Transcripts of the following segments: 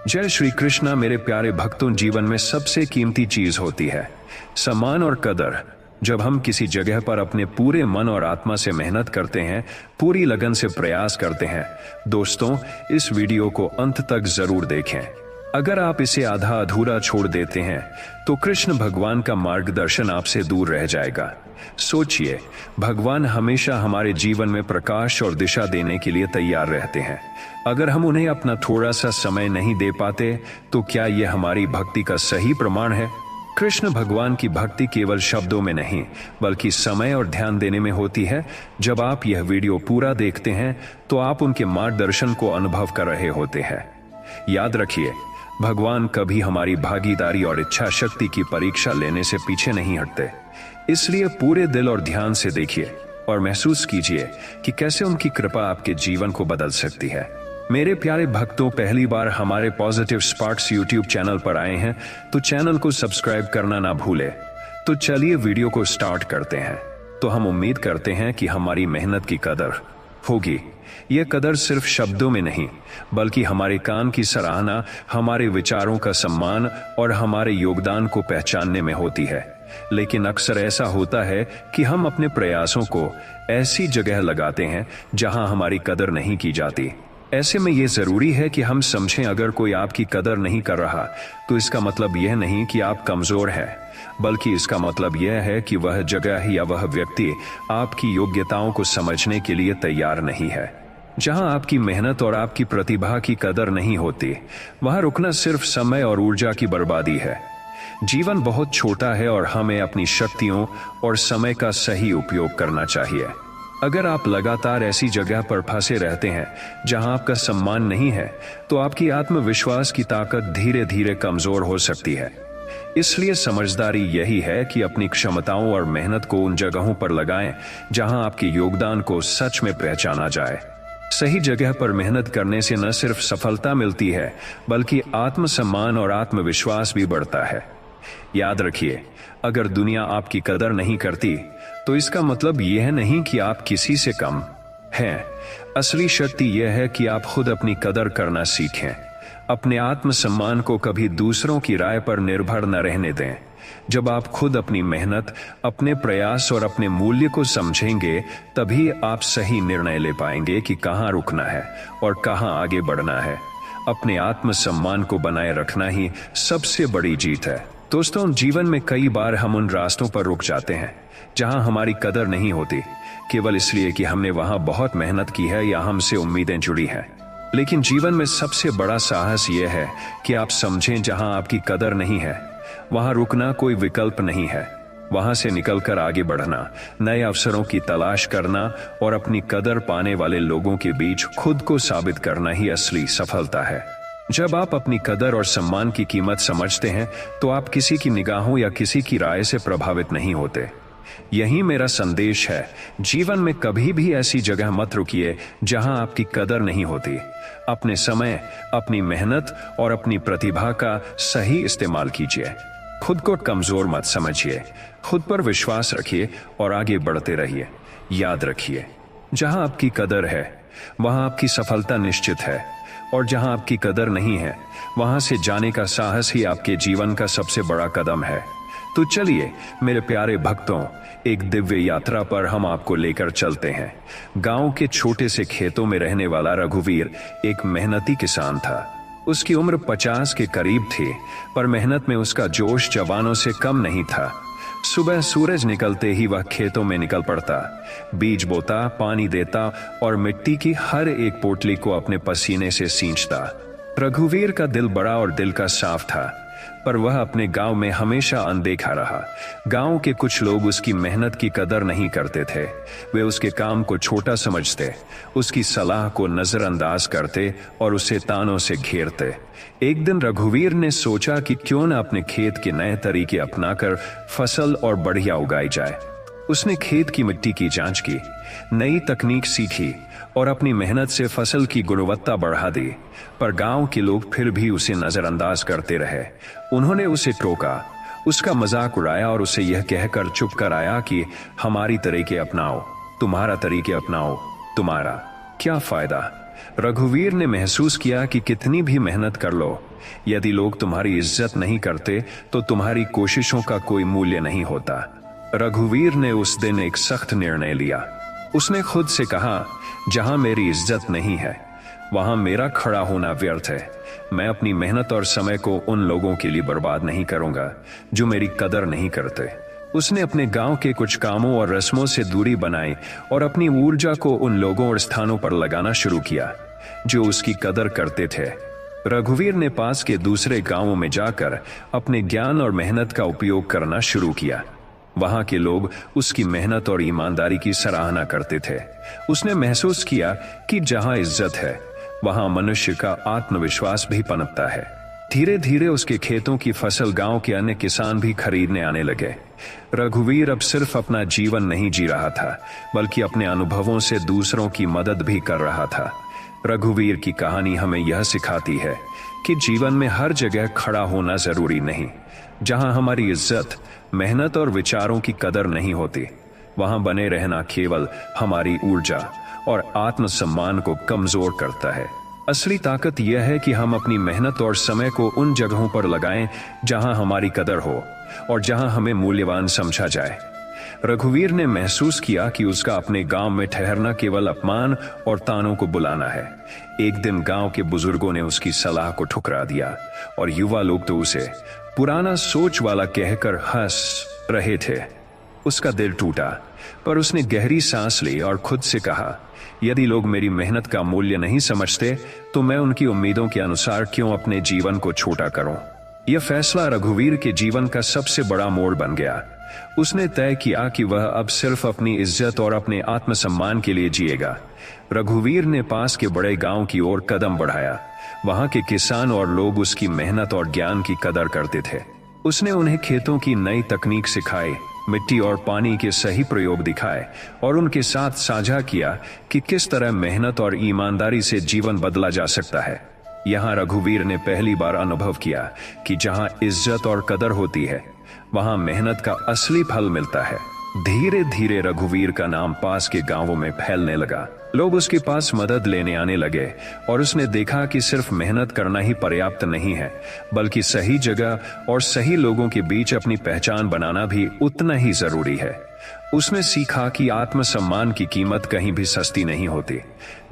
जय श्री कृष्णा। मेरे प्यारे भक्तों, जीवन में सबसे कीमती चीज होती है सम्मान और कदर। जब हम किसी जगह पर अपने पूरे मन और आत्मा से मेहनत करते हैं, पूरी लगन से प्रयास करते हैं। दोस्तों, इस वीडियो को अंत तक जरूर देखें। अगर आप इसे आधा अधूरा छोड़ देते हैं तो कृष्ण भगवान का मार्गदर्शन आपसे दूर रह जाएगा। सोचिए, भगवान हमेशा हमारे जीवन में प्रकाश और दिशा देने के लिए तैयार रहते हैं। अगर हम उन्हें अपना थोड़ा सा समय नहीं दे पाते तो क्या यह हमारी भक्ति का सही प्रमाण है? कृष्ण भगवान की भक्ति केवल शब्दों में नहीं बल्कि समय और ध्यान देने में होती है। जब आप यह वीडियो पूरा देखते हैं तो आप उनके मार्गदर्शन को अनुभव कर रहे होते हैं। याद रखिए, भगवान कभी हमारी भागीदारी और इच्छा शक्ति की परीक्षा लेने से पीछे नहीं हटते। इसलिए पूरे दिल और ध्यान से देखिए और महसूस कीजिए कि कैसे उनकी कृपा आपके जीवन को बदल सकती है। मेरे प्यारे भक्तों, पहली बार हमारे पॉजिटिव स्पार्क्स यूट्यूब चैनल पर आए हैं तो चैनल को सब्सक्राइब करना ना भूले। तो चलिए वीडियो को स्टार्ट करते हैं। तो हम उम्मीद करते हैं कि हमारी मेहनत की कदर होगी। यह कदर सिर्फ शब्दों में नहीं बल्कि हमारे काम की सराहना, हमारे विचारों का सम्मान और हमारे योगदान को पहचानने में होती है। लेकिन अक्सर ऐसा होता है कि हम अपने प्रयासों को ऐसी जगह लगाते हैं जहां हमारी कदर नहीं की जाती। ऐसे में यह जरूरी है कि हम समझें, अगर कोई आपकी कदर नहीं कर रहा तो इसका मतलब यह नहीं कि आप कमजोर हैं, बल्कि इसका मतलब यह है कि वह जगह या वह व्यक्ति आपकी योग्यताओं को समझने के लिए तैयार नहीं है। जहां आपकी मेहनत और आपकी प्रतिभा की कदर नहीं होती, वहां रुकना सिर्फ समय और ऊर्जा की बर्बादी है। जीवन बहुत छोटा है और हमें अपनी शक्तियों और समय का सही उपयोग करना चाहिए। अगर आप लगातार ऐसी जगह पर फंसे रहते हैं जहां आपका सम्मान नहीं है तो आपकी आत्मविश्वास की ताकत धीरे धीरे कमजोर हो सकती है। इसलिए समझदारी यही है कि अपनी क्षमताओं और मेहनत को उन जगहों पर लगाएं जहां आपके योगदान को सच में पहचाना जाए। सही जगह पर मेहनत करने से न सिर्फ सफलता मिलती है बल्कि आत्मसम्मान और आत्मविश्वास भी बढ़ता है। याद रखिए, अगर दुनिया आपकी कदर नहीं करती तो इसका मतलब यह नहीं कि आप किसी से कम हैं। असली शक्ति यह है कि आप खुद अपनी कदर करना सीखें। अपने आत्मसम्मान को कभी दूसरों की राय पर निर्भर न रहने दें। जब आप खुद अपनी मेहनत, अपने प्रयास और अपने मूल्य को समझेंगे, तभी आप सही निर्णय ले पाएंगे कि कहां रुकना है और कहां आगे बढ़ना है। अपने आत्मसम्मान को बनाए रखना ही सबसे बड़ी जीत है। दोस्तों, जीवन में कई बार हम उन रास्तों पर रुक जाते हैं जहां हमारी कदर नहीं होती, केवल इसलिए कि हमने वहां बहुत मेहनत की है या हमसे उम्मीदें जुड़ी हैं। लेकिन जीवन में सबसे बड़ा साहस यह है कि आप समझें, जहां आपकी कदर नहीं है वहां रुकना कोई विकल्प नहीं है। वहां से निकलकर आगे बढ़ना, नए अवसरों की तलाश करना और अपनी कदर पाने वाले लोगों के बीच खुद को साबित करना ही असली सफलता है। जब आप अपनी कदर और सम्मान की कीमत समझते हैं तो आप किसी की निगाहों या किसी की राय से प्रभावित नहीं होते। यही मेरा संदेश है। जीवन में कभी भी ऐसी जगह मत रुकिए जहां आपकी कदर नहीं होती। अपने समय, अपनी मेहनत और अपनी प्रतिभा का सही इस्तेमाल कीजिए। खुद को कमजोर मत समझिए, खुद पर विश्वास रखिए और आगे बढ़ते रहिए। याद रखिए, जहां आपकी कदर है वहां आपकी सफलता निश्चित है, और जहां आपकी कदर नहीं है वहां से जाने का साहस ही आपके जीवन का सबसे बड़ा कदम है। तो चलिए मेरे प्यारे भक्तों, एक दिव्य यात्रा पर हम आपको लेकर चलते हैं। गांव के छोटे से खेतों में रहने वाला रघुवीर एक मेहनती किसान था। उसकी उम्र 50 के करीब थी, पर मेहनत में उसका जोश जवानों से कम नहीं था। सुबह सूरज निकलते ही वह खेतों में निकल पड़ता, बीज बोता, पानी देता और मिट्टी की हर एक पोटली को अपने पसीने से सींचता। रघुवीर का दिल बड़ा और दिल का साफ था, पर वह अपने गांव में हमेशा अनदेखा रहा। गांव के कुछ लोग उसकी मेहनत की कदर नहीं करते थे। वे उसके काम को छोटा समझते, उसकी सलाह को नजरअंदाज करते और उसे तानों से घेरते। एक दिन रघुवीर ने सोचा कि क्यों न अपने खेत के नए तरीके अपनाकर फसल और बढ़िया उगाई जाए। उसने खेत की मिट्टी की जांच की, नई तकनीक सीखी और अपनी मेहनत से फसल की गुणवत्ता बढ़ा दी। पर गांव के लोग फिर भी उसे नजरअंदाज करते रहे। उन्होंने उसे टोका, उसका मजाक उड़ाया और उसे यह कहकर चुप कराया कि हमारी तरीके अपनाओ, तुम्हारा तरीके अपनाओ, तुम्हारा क्या फायदा। रघुवीर ने महसूस किया कि कितनी भी मेहनत कर लो, यदि लोग तुम्हारी इज्जत नहीं करते तो तुम्हारी कोशिशों का कोई मूल्य नहीं होता। रघुवीर ने उस दिन एक सख्त निर्णय लिया। उसने खुद से कहा, जहां मेरी इज्जत नहीं है वहां मेरा खड़ा होना व्यर्थ है। मैं अपनी मेहनत और समय को उन लोगों के लिए बर्बाद नहीं करूंगा जो मेरी कदर नहीं करते। उसने अपने गांव के कुछ कामों और रस्मों से दूरी बनाई और अपनी ऊर्जा को उन लोगों और स्थानों पर लगाना शुरू किया जो उसकी कदर करते थे। रघुवीर ने पास के दूसरे गांवों में जाकर अपने ज्ञान और मेहनत का उपयोग करना शुरू किया। वहां के लोग उसकी मेहनत और ईमानदारी की सराहना करते थे। उसने महसूस किया कि जहां इज्जत है वहां मनुष्य का आत्मविश्वास भी पनपता है। धीरे धीरे उसके खेतों की फसल गांव के अन्य किसान भी खरीदने आने लगे। रघुवीर अब सिर्फ अपना जीवन नहीं जी रहा था, बल्कि अपने अनुभवों से दूसरों की मदद भी कर रहा था। रघुवीर की कहानी हमें यह सिखाती है कि जीवन में हर जगह खड़ा होना जरूरी नहीं। जहां हमारी इज्जत, मेहनत और विचारों की कदर नहीं होती, वहां बने रहना केवल हमारी ऊर्जा और आत्मसम्मान को कमजोर करता है। असली ताकत यह है कि हम अपनी मेहनत और समय को उन जगहों पर लगाएं जहां हमारी कदर हो और जहां हमें मूल्यवान समझा जाए। रघुवीर ने महसूस किया कि उसका अपने गांव में ठहरना केवल अपमान और तानों को बुलाना है। एक दिन गांव के बुजुर्गों ने उसकी सलाह को ठुकरा दिया और युवा लोग तो उसे पुराना सोच वाला कहकर हंस रहे थे। उसका दिल टूटा, पर उसने गहरी सांस ली और खुद से कहा, यदि लोग मेरी मेहनत का मूल्य नहीं समझते तो मैं उनकी उम्मीदों के अनुसार क्यों अपने जीवन को छोटा करूं। यह फैसला रघुवीर के जीवन का सबसे बड़ा मोड़ बन गया। उसने तय किया कि वह अब सिर्फ अपनी इज्जत और अपने आत्मसम्मान के लिए जिएगा। रघुवीर ने पास के बड़े गांव की ओर कदम बढ़ाया। वहां के किसान और लोग उसकी मेहनत और ज्ञान की कदर करते थे। उसने उन्हें खेतों की नई तकनीक सिखाई, मिट्टी और पानी के सही प्रयोग दिखाए और उनके साथ साझा किया कि किस तरह मेहनत और ईमानदारी से जीवन बदला जा सकता है। यहाँ रघुवीर ने पहली बार अनुभव किया कि जहाँ इज्जत और कदर होती है वहां मेहनत का असली फल मिलता है। धीरे धीरे रघुवीर का नाम पास के गांवों में फैलने लगा। लोग उसके पास मदद लेने आने लगे और उसने देखा कि सिर्फ मेहनत करना ही पर्याप्त नहीं है, बल्कि सही जगह और सही लोगों के बीच अपनी पहचान बनाना भी उतना ही जरूरी है। उसने सीखा कि आत्मसम्मान की कीमत कहीं भी सस्ती नहीं होती।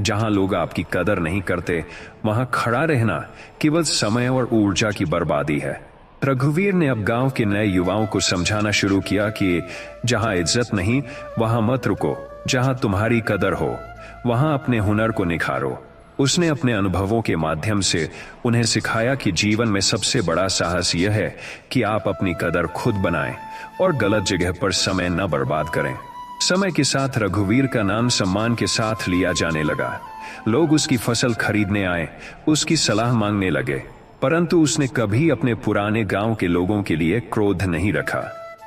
जहां लोग आपकी कदर नहीं करते, वहां खड़ा रहना केवल समय और ऊर्जा की बर्बादी है। रघुवीर ने अब गांव के नए युवाओं को समझाना शुरू किया कि जहां इज्जत नहीं वहां मत रुको, जहां तुम्हारी कदर हो वहां अपने हुनर को निखारो। उसने अपने अनुभवों के माध्यम से उन्हें सिखाया कि जीवन में सबसे बड़ा साहस यह है कि आप अपनी कदर खुद बनाएं और गलत जगह पर समय न बर्बाद करें। समय के साथ रघुवीर का नाम सम्मान के साथ लिया जाने लगा। लोग उसकी फसल खरीदने आए, उसकी सलाह मांगने लगे, परंतु उसने कभी अपने पुराने गांव के लोगों के लिए क्रोध नहीं रखा।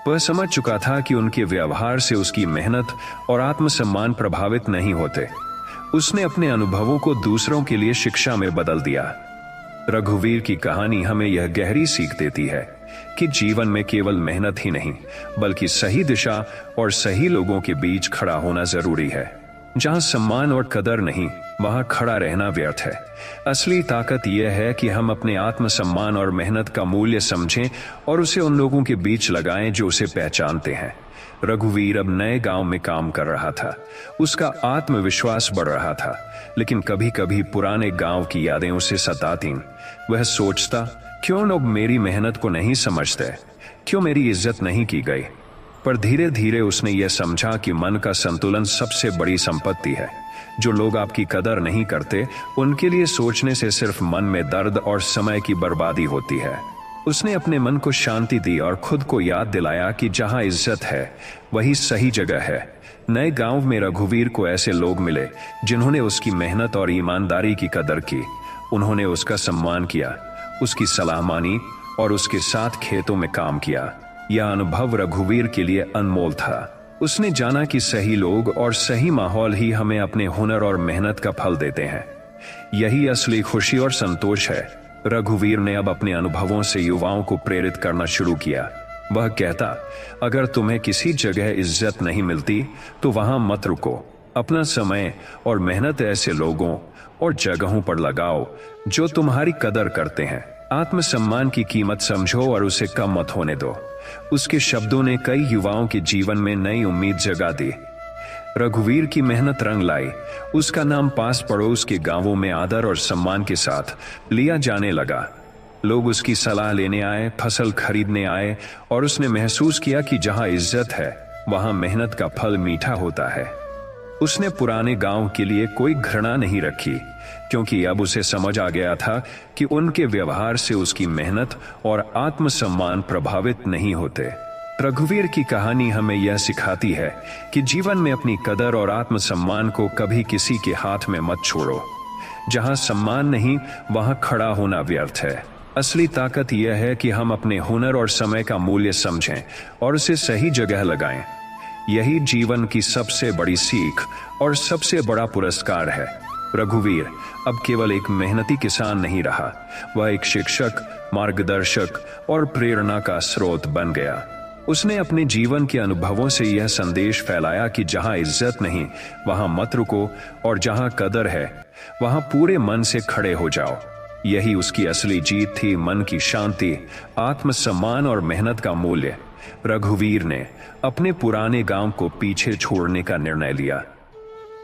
वह समझ चुका था कि उनके व्यवहार से उसकी मेहनत और आत्मसम्मान प्रभावित नहीं होते। उसने अपने अनुभवों को दूसरों के लिए शिक्षा में बदल दिया। रघुवीर की कहानी हमें यह गहरी सीख देती है कि जीवन में केवल मेहनत ही नहीं, बल्कि सही दिशा और सही लोगों के बीच खड़ा होना जरूरी है। जहां सम्मान और कदर नहीं, वहां खड़ा रहना व्यर्थ है। असली ताकत यह है कि हम अपने आत्मसम्मान और मेहनत का मूल्य समझें और उसे उन लोगों के बीच लगाएं जो उसे पहचानते हैं। रघुवीर अब नए गांव में काम कर रहा था। उसका आत्मविश्वास बढ़ रहा था, लेकिन कभी कभी पुराने गांव की यादें उसे सतातीं। वह सोचता, क्यों लोग मेरी मेहनत को नहीं समझते, क्यों मेरी इज्जत नहीं की गई। पर धीरे धीरे उसने यह समझा कि मन का संतुलन सबसे बड़ी संपत्ति है। जो लोग आपकी कदर नहीं करते, उनके लिए सोचने से सिर्फ मन में दर्द और समय की बर्बादी होती है। उसने अपने मन को शांति दी और खुद को याद दिलाया कि जहां इज्जत है वही सही जगह है। नए गांव में रघुवीर को ऐसे लोग मिले जिन्होंने उसकी मेहनत और ईमानदारी की कदर की। उन्होंने उसका सम्मान किया, उसकी सलाह मानी और उसके साथ खेतों में काम किया। यह अनुभव रघुवीर के लिए अनमोल था। उसने जाना कि सही लोग और सही माहौल ही हमें अपने हुनर और मेहनत का फल देते हैं। यही असली खुशी और संतोष है। रघुवीर ने अब अपने अनुभवों से युवाओं को प्रेरित करना शुरू किया। वह कहता, अगर तुम्हें किसी जगह इज्जत नहीं मिलती तो वहां मत रुको। अपना समय और मेहनत ऐसे लोगों और जगहों पर लगाओ जो तुम्हारी कदर करते हैं। आत्मसम्मान की कीमत समझो और उसे कम मत होने दो। उसके शब्दों ने कई युवाओं के जीवन में नई उम्मीद जगा दी। रघुवीर की मेहनत रंग लाई। उसका नाम पास पड़ोस के गांवों में आदर और सम्मान के साथ लिया जाने लगा। लोग उसकी सलाह लेने आए, फसल खरीदने आए और उसने महसूस किया कि जहां इज्जत है वहां मेहनत का फल मीठा होता है। उसने पुराने गांव के लिए कोई घृणा नहीं रखी, क्योंकि अब उसे समझ आ गया था कि उनके व्यवहार से उसकी मेहनत और आत्मसम्मान प्रभावित नहीं होते। रघुवीर की कहानी हमें यह सिखाती है कि जीवन में अपनी कदर और आत्मसम्मान को कभी किसी के हाथ में मत छोड़ो। जहां सम्मान नहीं वहां खड़ा होना व्यर्थ है। असली ताकत यह है कि हम अपने हुनर और समय का मूल्य समझें और उसे सही जगह लगाएं। यही जीवन की सबसे बड़ी सीख और सबसे बड़ा पुरस्कार है। रघुवीर अब केवल एक मेहनती किसान नहीं रहा, वह एक शिक्षक, मार्गदर्शक और प्रेरणा का स्रोत बन गया। उसने अपने जीवन के अनुभवों से यह संदेश फैलाया कि जहां इज्जत नहीं वहां मत रुको और जहां कदर है वहां पूरे मन से खड़े हो जाओ। यही उसकी असली जीत थी, मन की शांति, आत्मसम्मान और मेहनत का मूल्य। रघुवीर ने अपने पुराने गांव को पीछे छोड़ने का निर्णय लिया।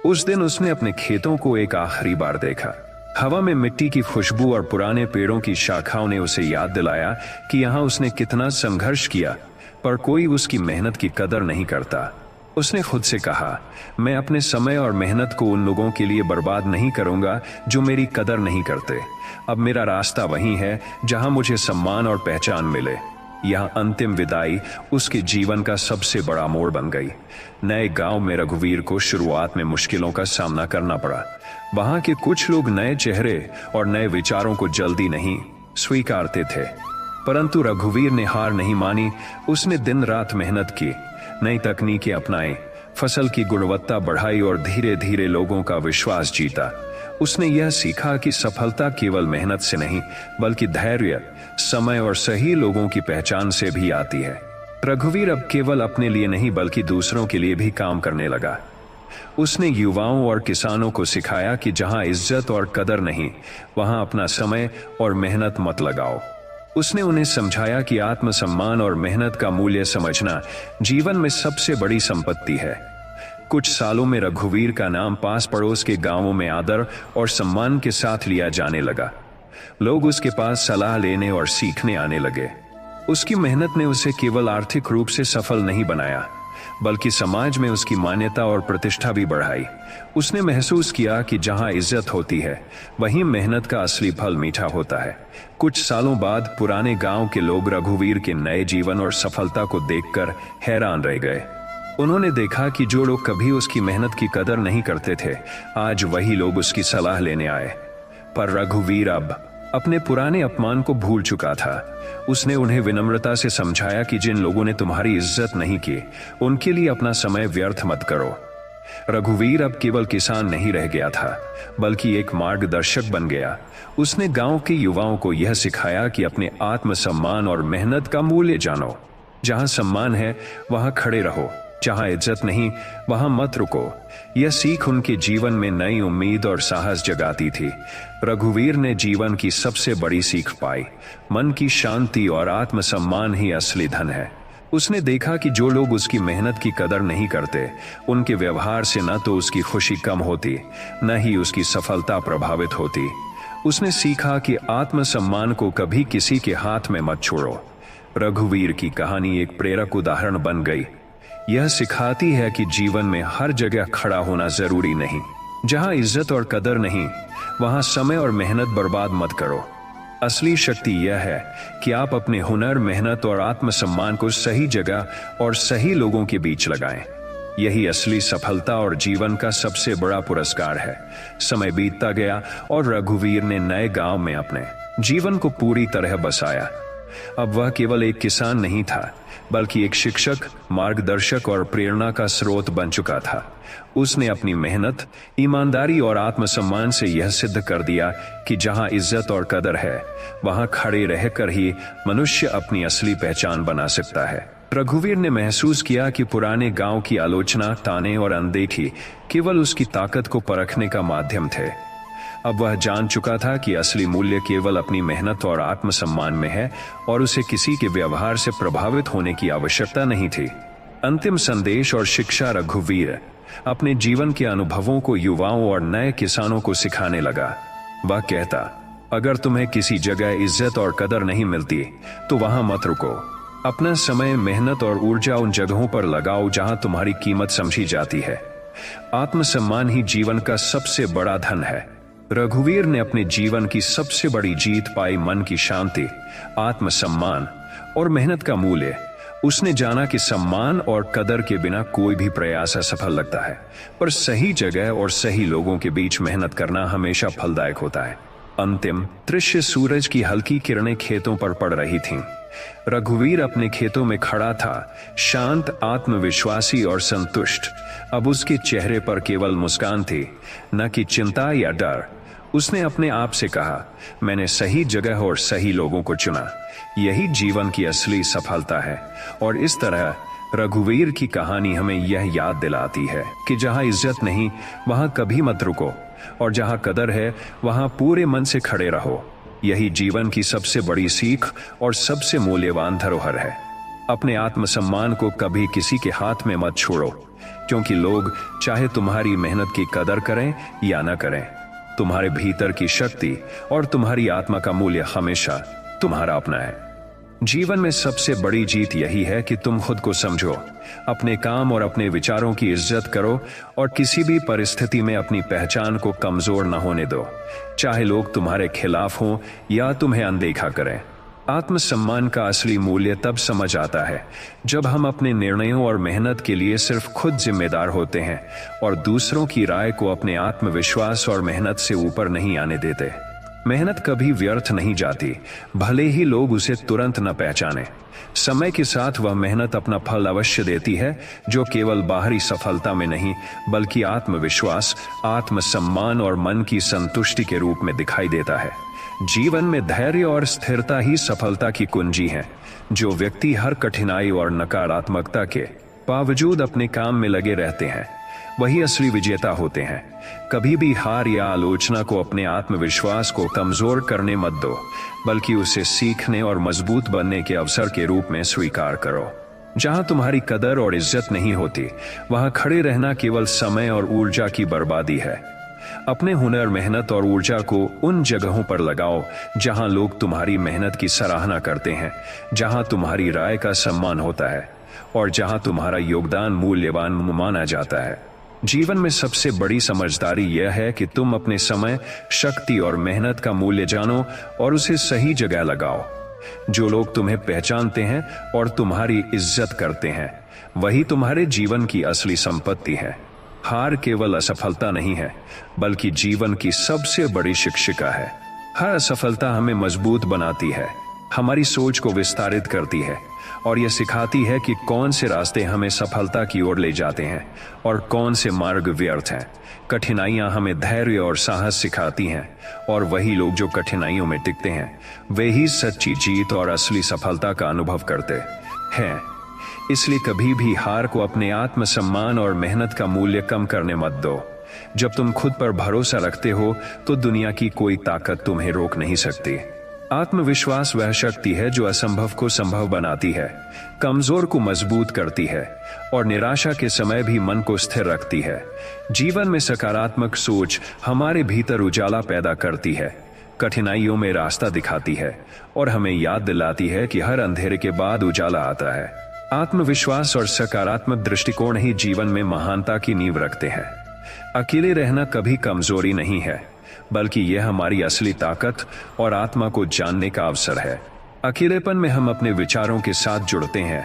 उस दिन उसने अपने खेतों को एक आखिरी बार देखा। हवा में मिट्टी की खुशबू और पुराने पेड़ों की शाखाओं ने उसे याद दिलाया कि यहाँ उसने कितना संघर्ष किया, पर कोई उसकी मेहनत की कदर नहीं करता। उसने खुद से कहा, मैं अपने समय और मेहनत को उन लोगों के लिए बर्बाद नहीं करूंगा जो मेरी कदर नहीं करते। अब मेरा रास्ता वही है जहां मुझे सम्मान और पहचान मिले। यह अंतिम विदाई उसके जीवन का सबसे बड़ा मोड़ बन गई। नए गांव में रघुवीर को शुरुआत में मुश्किलों का सामना करना पड़ा। वहां के कुछ लोग नए चेहरे और नए विचारों को जल्दी नहीं स्वीकारते थे, परंतु रघुवीर ने हार नहीं मानी। उसने दिन रात मेहनत की, नई तकनीकें अपनाई, फसल की गुणवत्ता बढ़ाई और धीरे धीरे लोगों का विश्वास जीता। उसने यह सीखा कि सफलता केवल मेहनत से नहीं बल्कि धैर्य, समय और सही लोगों की पहचान से भी आती है। रघुवीर अब केवल अपने लिए नहीं बल्कि दूसरों के लिए भी काम करने लगा। उसने युवाओं और किसानों को सिखाया कि जहां इज्जत और कदर नहीं वहां अपना समय और मेहनत मत लगाओ। उसने उन्हें समझाया कि आत्मसम्मान और मेहनत का मूल्य समझना जीवन में सबसे बड़ी संपत्ति है। कुछ सालों में रघुवीर का नाम पास पड़ोस के गांवों में आदर और सम्मान के साथ लिया जाने लगा। लोग उसके पास सलाह लेने और सीखने आने लगे। उसकी मेहनत ने उसे केवल आर्थिक रूप से सफल नहीं बनाया, बल्कि समाज में उसकी मान्यता और प्रतिष्ठा भी बढ़ाई। उसने महसूस किया कि जहां इज्जत होती है वहीं मेहनत का असली फल मीठा होता है। कुछ सालों बाद पुराने गांव के लोग रघुवीर के नए जीवन और सफलता को देखकर हैरान रह गए। उन्होंने देखा कि जो लोग कभी उसकी मेहनत की कदर नहीं करते थे, आज वही लोग उसकी सलाह लेने आए। पर रघुवीर अब अपने पुराने अपमान को भूल चुका था। उसने उन्हें विनम्रता से समझाया कि जिन लोगों ने तुम्हारी इज्जत नहीं की, उनके लिए अपना समय व्यर्थ मत करो। रघुवीर अब केवल किसान नहीं रह गया था, बल्कि एक मार्गदर्शक बन गया। उसने गांव के युवाओं को यह सिखाया कि अपने आत्मसम्मान और मेहनत का मूल्य जानो। जहां सम्मान है वहां खड़े रहो, जहां इज्जत नहीं वहां मत रुको। यह सीख उनके जीवन में नई उम्मीद और साहस जगाती थी। रघुवीर ने जीवन की सबसे बड़ी सीख पाई, मन की शांति और आत्मसम्मान ही असली धन है। उसने देखा कि जो लोग उसकी मेहनत की कदर नहीं करते, उनके व्यवहार से न तो उसकी खुशी कम होती, न ही उसकी सफलता प्रभावित होती। उसने सीखा कि आत्मसम्मान को कभी किसी के हाथ में मत छोड़ो। रघुवीर की कहानी एक प्रेरक उदाहरण बन गई। यह सिखाती है कि जीवन में हर जगह खड़ा होना जरूरी नहीं। जहां इज्जत और कदर नहीं वहां समय और मेहनत बर्बाद मत करो। असली शक्ति यह है कि आप अपने हुनर, मेहनत और आत्मसम्मान को सही जगह और सही लोगों के बीच लगाएं। यही असली सफलता और जीवन का सबसे बड़ा पुरस्कार है। समय बीतता गया और रघुवीर ने नए गांव में अपने जीवन को पूरी तरह बसाया। अब वह केवल एक किसान नहीं था, बल्कि एक शिक्षक, मार्गदर्शक और प्रेरणा का स्रोत बन चुका था। उसने अपनी मेहनत, ईमानदारी और आत्मसम्मान से यह सिद्ध कर दिया कि जहां इज्जत और कदर है वहां खड़े रहकर ही मनुष्य अपनी असली पहचान बना सकता है। रघुवीर ने महसूस किया कि पुराने गांव की आलोचना, ताने और अनदेखी केवल उसकी ताकत को परखने का माध्यम थे। अब वह जान चुका था कि असली मूल्य केवल अपनी मेहनत और आत्मसम्मान में है और उसे किसी के व्यवहार से प्रभावित होने की आवश्यकता नहीं थी। अंतिम संदेश और शिक्षा। रघुवीर अपने जीवन के अनुभवों को युवाओं और नए किसानों को सिखाने लगा। वह कहता, अगर तुम्हें किसी जगह इज्जत और कदर नहीं मिलती तो वहां मत रुको। अपना समय, मेहनत और ऊर्जा उन जगहों पर लगाओ जहां तुम्हारी कीमत समझी जाती है। आत्मसम्मान ही जीवन का सबसे बड़ा धन है। रघुवीर ने अपने जीवन की सबसे बड़ी जीत पाई मन की शांति, आत्मसम्मान और मेहनत का मूल्य। उसने जाना कि सम्मान और कदर के बिना कोई भी प्रयास असफल लगता है, पर सही जगह और सही लोगों के बीच मेहनत करना हमेशा फलदायक होता है। अंतिम दृश्य। सूरज की हल्की किरणें खेतों पर पड़ रही थीं। रघुवीर अपने खेतों में खड़ा था, शांत, आत्मविश्वासी और संतुष्ट। अब उसके चेहरे पर केवल मुस्कान थी, न कि चिंता या डर। उसने अपने आप से कहा, मैंने सही जगह और सही लोगों को चुना। यही जीवन की असली सफलता है। और इस तरह रघुवीर की कहानी हमें यह याद दिलाती है कि जहां इज्जत नहीं वहां कभी मत रुको, और जहां कदर है वहां पूरे मन से खड़े रहो। यही जीवन की सबसे बड़ी सीख और सबसे मूल्यवान धरोहर है। अपने आत्मसम्मान को कभी किसी के हाथ में मत छोड़ो, क्योंकि लोग चाहे तुम्हारी मेहनत की कदर करें या न करें, तुम्हारे भीतर की शक्ति और तुम्हारी आत्मा का मूल्य हमेशा तुम्हारा अपना है। जीवन में सबसे बड़ी जीत यही है कि तुम खुद को समझो, अपने काम और अपने विचारों की इज्जत करो और किसी भी परिस्थिति में अपनी पहचान को कमजोर न होने दो, चाहे लोग तुम्हारे खिलाफ हों या तुम्हें अनदेखा करें। आत्मसम्मान का असली मूल्य तब समझ आता है जब हम अपने निर्णयों और मेहनत के लिए सिर्फ खुद जिम्मेदार होते हैं और दूसरों की राय को अपने आत्मविश्वास और मेहनत से ऊपर नहीं आने देते। मेहनत कभी व्यर्थ नहीं जाती, भले ही लोग उसे तुरंत न पहचाने। समय के साथ वह मेहनत अपना फल अवश्य देती है, जो केवल बाहरी सफलता में नहीं बल्कि आत्मविश्वास, आत्मसम्मान और मन की संतुष्टि के रूप में दिखाई देता है। जीवन में धैर्य और स्थिरता ही सफलता की कुंजी है। जो व्यक्ति हर कठिनाई और नकारात्मकता के बावजूद अपने काम में लगे रहते हैं, वही असली विजेता होते हैं। कभी भी हार या आलोचना को अपने आत्मविश्वास को कमजोर करने मत दो, बल्कि उसे सीखने और मजबूत बनने के अवसर के रूप में स्वीकार करो। जहां तुम्हारी कदर और इज्जत नहीं होती, वहां खड़े रहना केवल समय और ऊर्जा की बर्बादी है। अपने हुनर, मेहनत और ऊर्जा को उन जगहों पर लगाओ जहां लोग तुम्हारी मेहनत की सराहना करते हैं, जहां तुम्हारी राय का सम्मान होता है और जहां तुम्हारा योगदान मूल्यवान माना जाता है। जीवन में सबसे बड़ी समझदारी यह है कि तुम अपने समय, शक्ति और मेहनत का मूल्य जानो और उसे सही जगह लगाओ। जो लोग तुम्हें पहचानते हैं और तुम्हारी इज्जत करते हैं, वही तुम्हारे जीवन की असली संपत्ति है। हार केवल असफलता नहीं है, बल्कि जीवन की सबसे बड़ी शिक्षिका है। हर असफलता हमें मजबूत बनाती है, हमारी सोच को विस्तारित करती है और यह सिखाती है कि कौन से रास्ते हमें सफलता की ओर ले जाते हैं और कौन से मार्ग व्यर्थ हैं। कठिनाइयां हमें धैर्य और साहस सिखाती हैं, और वही लोग जो कठिनाइयों में टिकते हैं, वे ही सच्ची जीत और असली सफलता का अनुभव करते हैं। इसलिए कभी भी हार को अपने आत्मसम्मान और मेहनत का मूल्य कम करने मत दो। जब तुम खुद पर भरोसा रखते हो तो दुनिया की कोई ताकत तुम्हें रोक नहीं सकती। आत्मविश्वास वह शक्ति है जो असंभव को संभव बनाती है, कमजोर को मजबूत करती है और निराशा के समय भी मन को स्थिर रखती है। जीवन में सकारात्मक सोच हमारे भीतर उजाला पैदा करती है, कठिनाइयों में रास्ता दिखाती है और हमें याद दिलाती है कि हर अंधेरे के बाद उजाला आता है। आत्मविश्वास और सकारात्मक दृष्टिकोण ही जीवन में महानता की नींव रखते हैं। अकेले रहना कभी कमजोरी नहीं है, बल्कि यह हमारी असली ताकत और आत्मा को जानने का अवसर है। अकेलेपन में हम अपने विचारों के साथ जुड़ते हैं,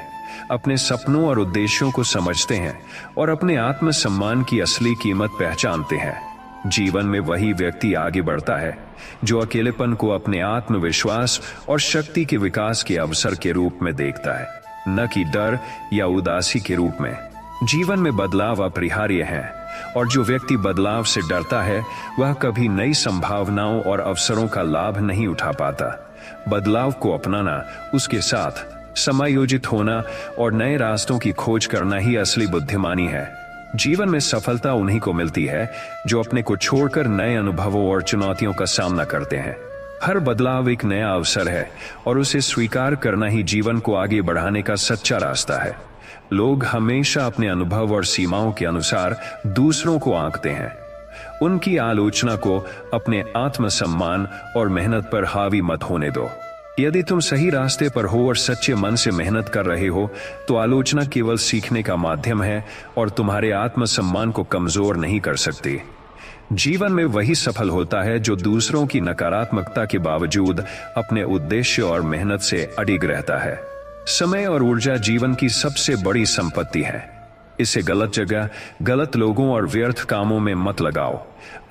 अपने सपनों और उद्देश्यों को समझते हैं और अपने आत्मसम्मान की असली कीमत पहचानते हैं। जीवन में वही व्यक्ति आगे बढ़ता है जो अकेलेपन को अपने आत्मविश्वास और शक्ति के विकास के अवसर के रूप में देखता है, न कि डर या उदासी के रूप में। जीवन में बदलाव अपरिहार्य है और जो व्यक्ति बदलाव से डरता है वह कभी नई संभावनाओं और अवसरों का लाभ नहीं उठा पाता। बदलाव को अपनाना, उसके साथ समायोजित होना और नए रास्तों की खोज करना ही असली बुद्धिमानी है। जीवन में सफलता उन्हीं को मिलती है जो अपने को छोड़कर नए अनुभवों और चुनौतियों का सामना करते हैं। हर बदलाव एक नया अवसर है और उसे स्वीकार करना ही जीवन को आगे बढ़ाने का सच्चा रास्ता है। लोग हमेशा अपने अनुभव और सीमाओं के अनुसार दूसरों को आंकते हैं। उनकी आलोचना को अपने आत्मसम्मान और मेहनत पर हावी मत होने दो। यदि तुम सही रास्ते पर हो और सच्चे मन से मेहनत कर रहे हो तो आलोचना केवल सीखने का माध्यम है और तुम्हारे आत्मसम्मान को कमजोर नहीं कर सकती। जीवन में वही सफल होता है जो दूसरों की नकारात्मकता के बावजूद अपने उद्देश्य और मेहनत से अडिग रहता है। समय और ऊर्जा जीवन की सबसे बड़ी संपत्ति है। इसे गलत जगह, गलत लोगों और व्यर्थ कामों में मत लगाओ।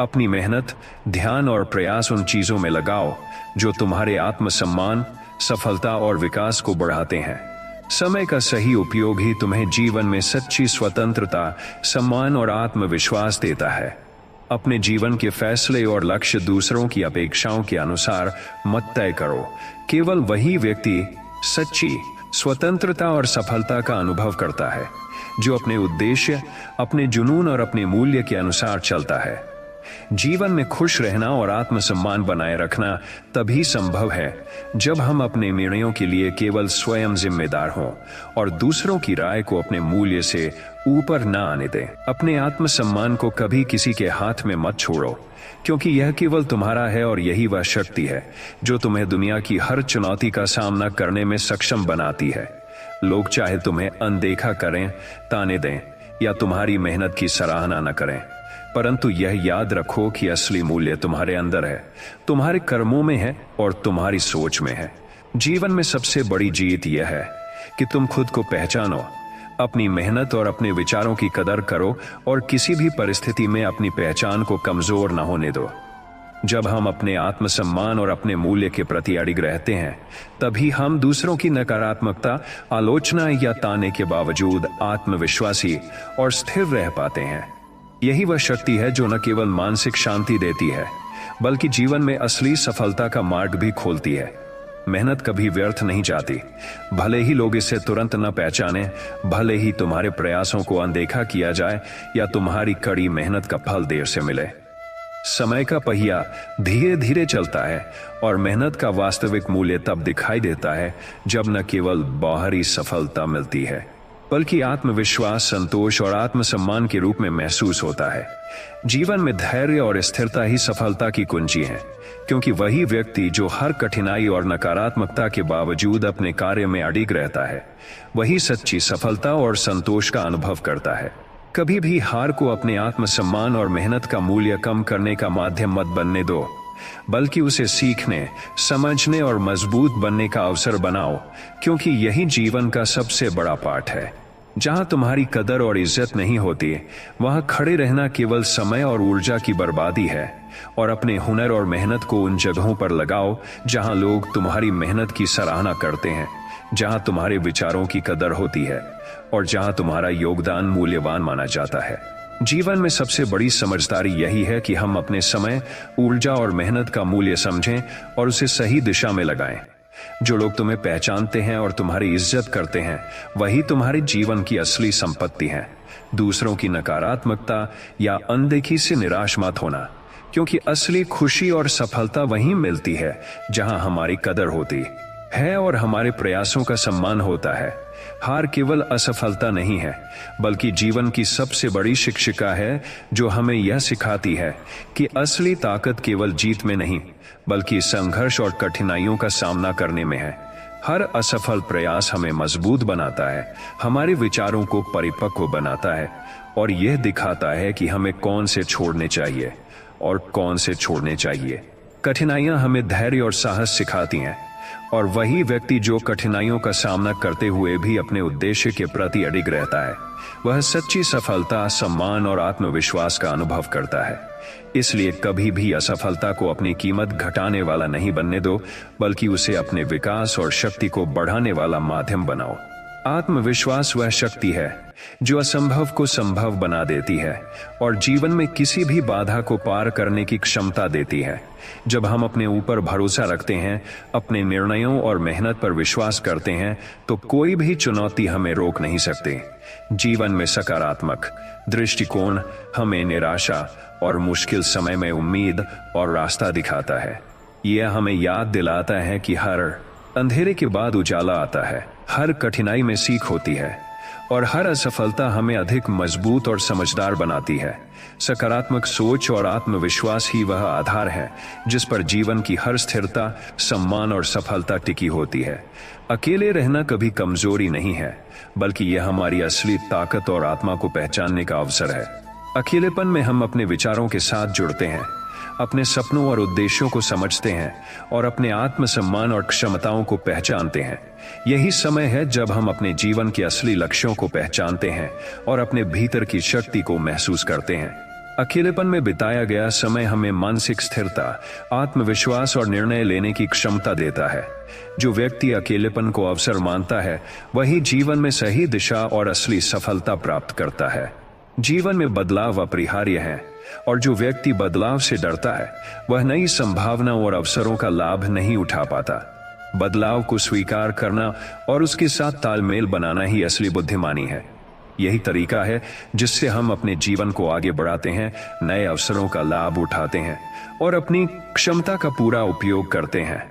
अपनी मेहनत, ध्यान और प्रयास उन चीजों में लगाओ जो तुम्हारे आत्मसम्मान, सफलता और विकास को बढ़ाते हैं। समय का सही उपयोग ही तुम्हें जीवन में सच्ची स्वतंत्रता, सम्मान और आत्मविश्वास देता है। अपने जीवन के फैसले और लक्ष्य दूसरों की अपेक्षाओं के अनुसार मत तय करो। केवल वही व्यक्ति सच्ची स्वतंत्रता और सफलता का अनुभव करता है जो अपने उद्देश्य, अपने जुनून और अपने मूल्य के अनुसार चलता है। जीवन में खुश रहना और आत्मसम्मान बनाए रखना तभी संभव है जब हम अपने निर्णयों के लिए केवल स्वयं जिम्मेदार हों और दूसरों की राय को अपने मूल्य से ऊपर न आने दें। अपने आत्मसम्मान को कभी किसी के हाथ में मत छोड़ो, क्योंकि यह केवल तुम्हारा है और यही वह शक्ति है जो तुम्हें दुनिया की हर चुनौती का सामना करने में सक्षम बनाती है। लोग चाहे तुम्हें अनदेखा करें, ताने दें या तुम्हारी मेहनत की सराहना न करें, परंतु यह याद रखो कि असली मूल्य तुम्हारे अंदर है, तुम्हारे कर्मों में है और तुम्हारी सोच में है। जीवन में सबसे बड़ी जीत यह है कि तुम खुद को पहचानो, अपनी मेहनत और अपने विचारों की कदर करो और किसी भी परिस्थिति में अपनी पहचान को कमजोर न होने दो। जब हम अपने आत्मसम्मान और अपने मूल्य के प्रति अडिग रहते हैं, तभी हम दूसरों की नकारात्मकता, आलोचना या ताने के बावजूद आत्मविश्वासी और स्थिर रह पाते हैं। यही वह शक्ति है जो न केवल मानसिक शांति देती है, बल्कि जीवन में असली सफलता का मार्ग भी खोलती है। मेहनत कभी व्यर्थ नहीं जाती, भले ही लोग इसे तुरंत न पहचाने, भले ही तुम्हारे प्रयासों को अनदेखा किया जाए या तुम्हारी कड़ी मेहनत का फल देर से मिले। समय का पहिया धीरे धीरे चलता है और मेहनत का वास्तविक मूल्य तब दिखाई देता है जब न केवल बाहरी सफलता मिलती है, बल्कि आत्मविश्वास, संतोष और आत्मसम्मान के रूप में महसूस होता है। जीवन में धैर्य और स्थिरता ही सफलता की कुंजी है, क्योंकि वही व्यक्ति जो हर कठिनाई और नकारात्मकता के बावजूद अपने कार्य में अडिग रहता है, वही सच्ची सफलता और संतोष का अनुभव करता है। कभी भी हार को अपने आत्मसम्मान और मेहनत का मूल्य कम करने का माध्यम मत बनने दो, बल्कि उसे सीखने, समझने और मजबूत बनने का अवसर बनाओ, क्योंकि यही जीवन का सबसे बड़ा पाठ है। जहां तुम्हारी कदर और इज्जत नहीं होती, वहां खड़े रहना केवल समय और ऊर्जा की बर्बादी है। और अपने हुनर और मेहनत को उन जगहों पर लगाओ जहां लोग तुम्हारी मेहनत की सराहना करते हैं, जहां तुम्हारे विचारों की कदर होती है और जहां तुम्हारा योगदान मूल्यवान माना जाता है। जीवन में सबसे बड़ी समझदारी यही है कि हम अपने समय, ऊर्जा और मेहनत का मूल्य समझें और उसे सही दिशा में लगाएं। जो लोग तुम्हें पहचानते हैं और तुम्हारी इज्जत करते हैं, वही तुम्हारे जीवन की असली संपत्ति है। दूसरों की नकारात्मकता या अनदेखी से निराश मत होना, क्योंकि असली खुशी और सफलता वहीं मिलती है जहां हमारी कदर होती है और हमारे प्रयासों का सम्मान होता है। हार केवल असफलता नहीं है, बल्कि जीवन की सबसे बड़ी शिक्षिका है जो हमें यह सिखाती है कि असली ताकत केवल जीत में नहीं, बल्कि संघर्ष और कठिनाइयों का सामना करने में है। हर असफल प्रयास हमें मजबूत बनाता है, हमारे विचारों को परिपक्व बनाता है और यह दिखाता है कि हमें कौन से छोड़ने चाहिए और कौन से छोड़ने चाहिए। कठिनाइयां हमें धैर्य और साहस सिखाती हैं, और वही व्यक्ति जो कठिनाइयों का सामना करते हुए भी अपने उद्देश्य के प्रति अडिग रहता है, वह सच्ची सफलता, सम्मान और आत्मविश्वास का अनुभव करता है। इसलिए कभी भी असफलता को अपनी कीमत घटाने वाला नहीं बनने दो, बल्कि उसे अपने विकास और शक्ति को बढ़ाने वाला माध्यम बनाओ। आत्मविश्वास वह शक्ति है जो असंभव को संभव बना देती है और जीवन में किसी भी बाधा को पार करने की क्षमता देती है। जब हम अपने ऊपर भरोसा रखते हैं, अपने निर्णयों और मेहनत पर विश्वास करते हैं, तो कोई भी चुनौती हमें रोक नहीं सकती। जीवन में सकारात्मक दृष्टिकोण हमें निराशा और मुश्किल समय में उम्मीद और रास्ता दिखाता है। यह हमें याद दिलाता है कि हर अंधेरे के बाद उजाला आता है, हर कठिनाई में सीख होती है और हर असफलता हमें अधिक मजबूत और समझदार बनाती है। सकारात्मक सोच और आत्मविश्वास ही वह आधार है जिस पर जीवन की हर स्थिरता, सम्मान और सफलता टिकी होती है। अकेले रहना कभी कमजोरी नहीं है, बल्कि यह हमारी असली ताकत और आत्मा को पहचानने का अवसर है। अकेलेपन में हम अपने विचारों के साथ जुड़ते हैं, अपने सपनों और उद्देश्यों को समझते हैं और अपने आत्मसम्मान और क्षमताओं को पहचानते हैं। यही समय है जब हम अपने जीवन के असली लक्ष्यों को पहचानते हैं और अपने भीतर की शक्ति को महसूस करते हैं। अकेलेपन में बिताया गया समय हमें मानसिक स्थिरता, आत्मविश्वास और निर्णय लेने की क्षमता देता है। जो व्यक्ति अकेलेपन को अवसर मानता है, वही जीवन में सही दिशा और असली सफलता प्राप्त करता है। जीवन में बदलाव अपरिहार्य है और जो व्यक्ति बदलाव से डरता है, वह नई संभावनाओं और अवसरों का लाभ नहीं उठा पाता। बदलाव को स्वीकार करना और उसके साथ तालमेल बनाना ही असली बुद्धिमानी है। यही तरीका है जिससे हम अपने जीवन को आगे बढ़ाते हैं, नए अवसरों का लाभ उठाते हैं और अपनी क्षमता का पूरा उपयोग करते हैं।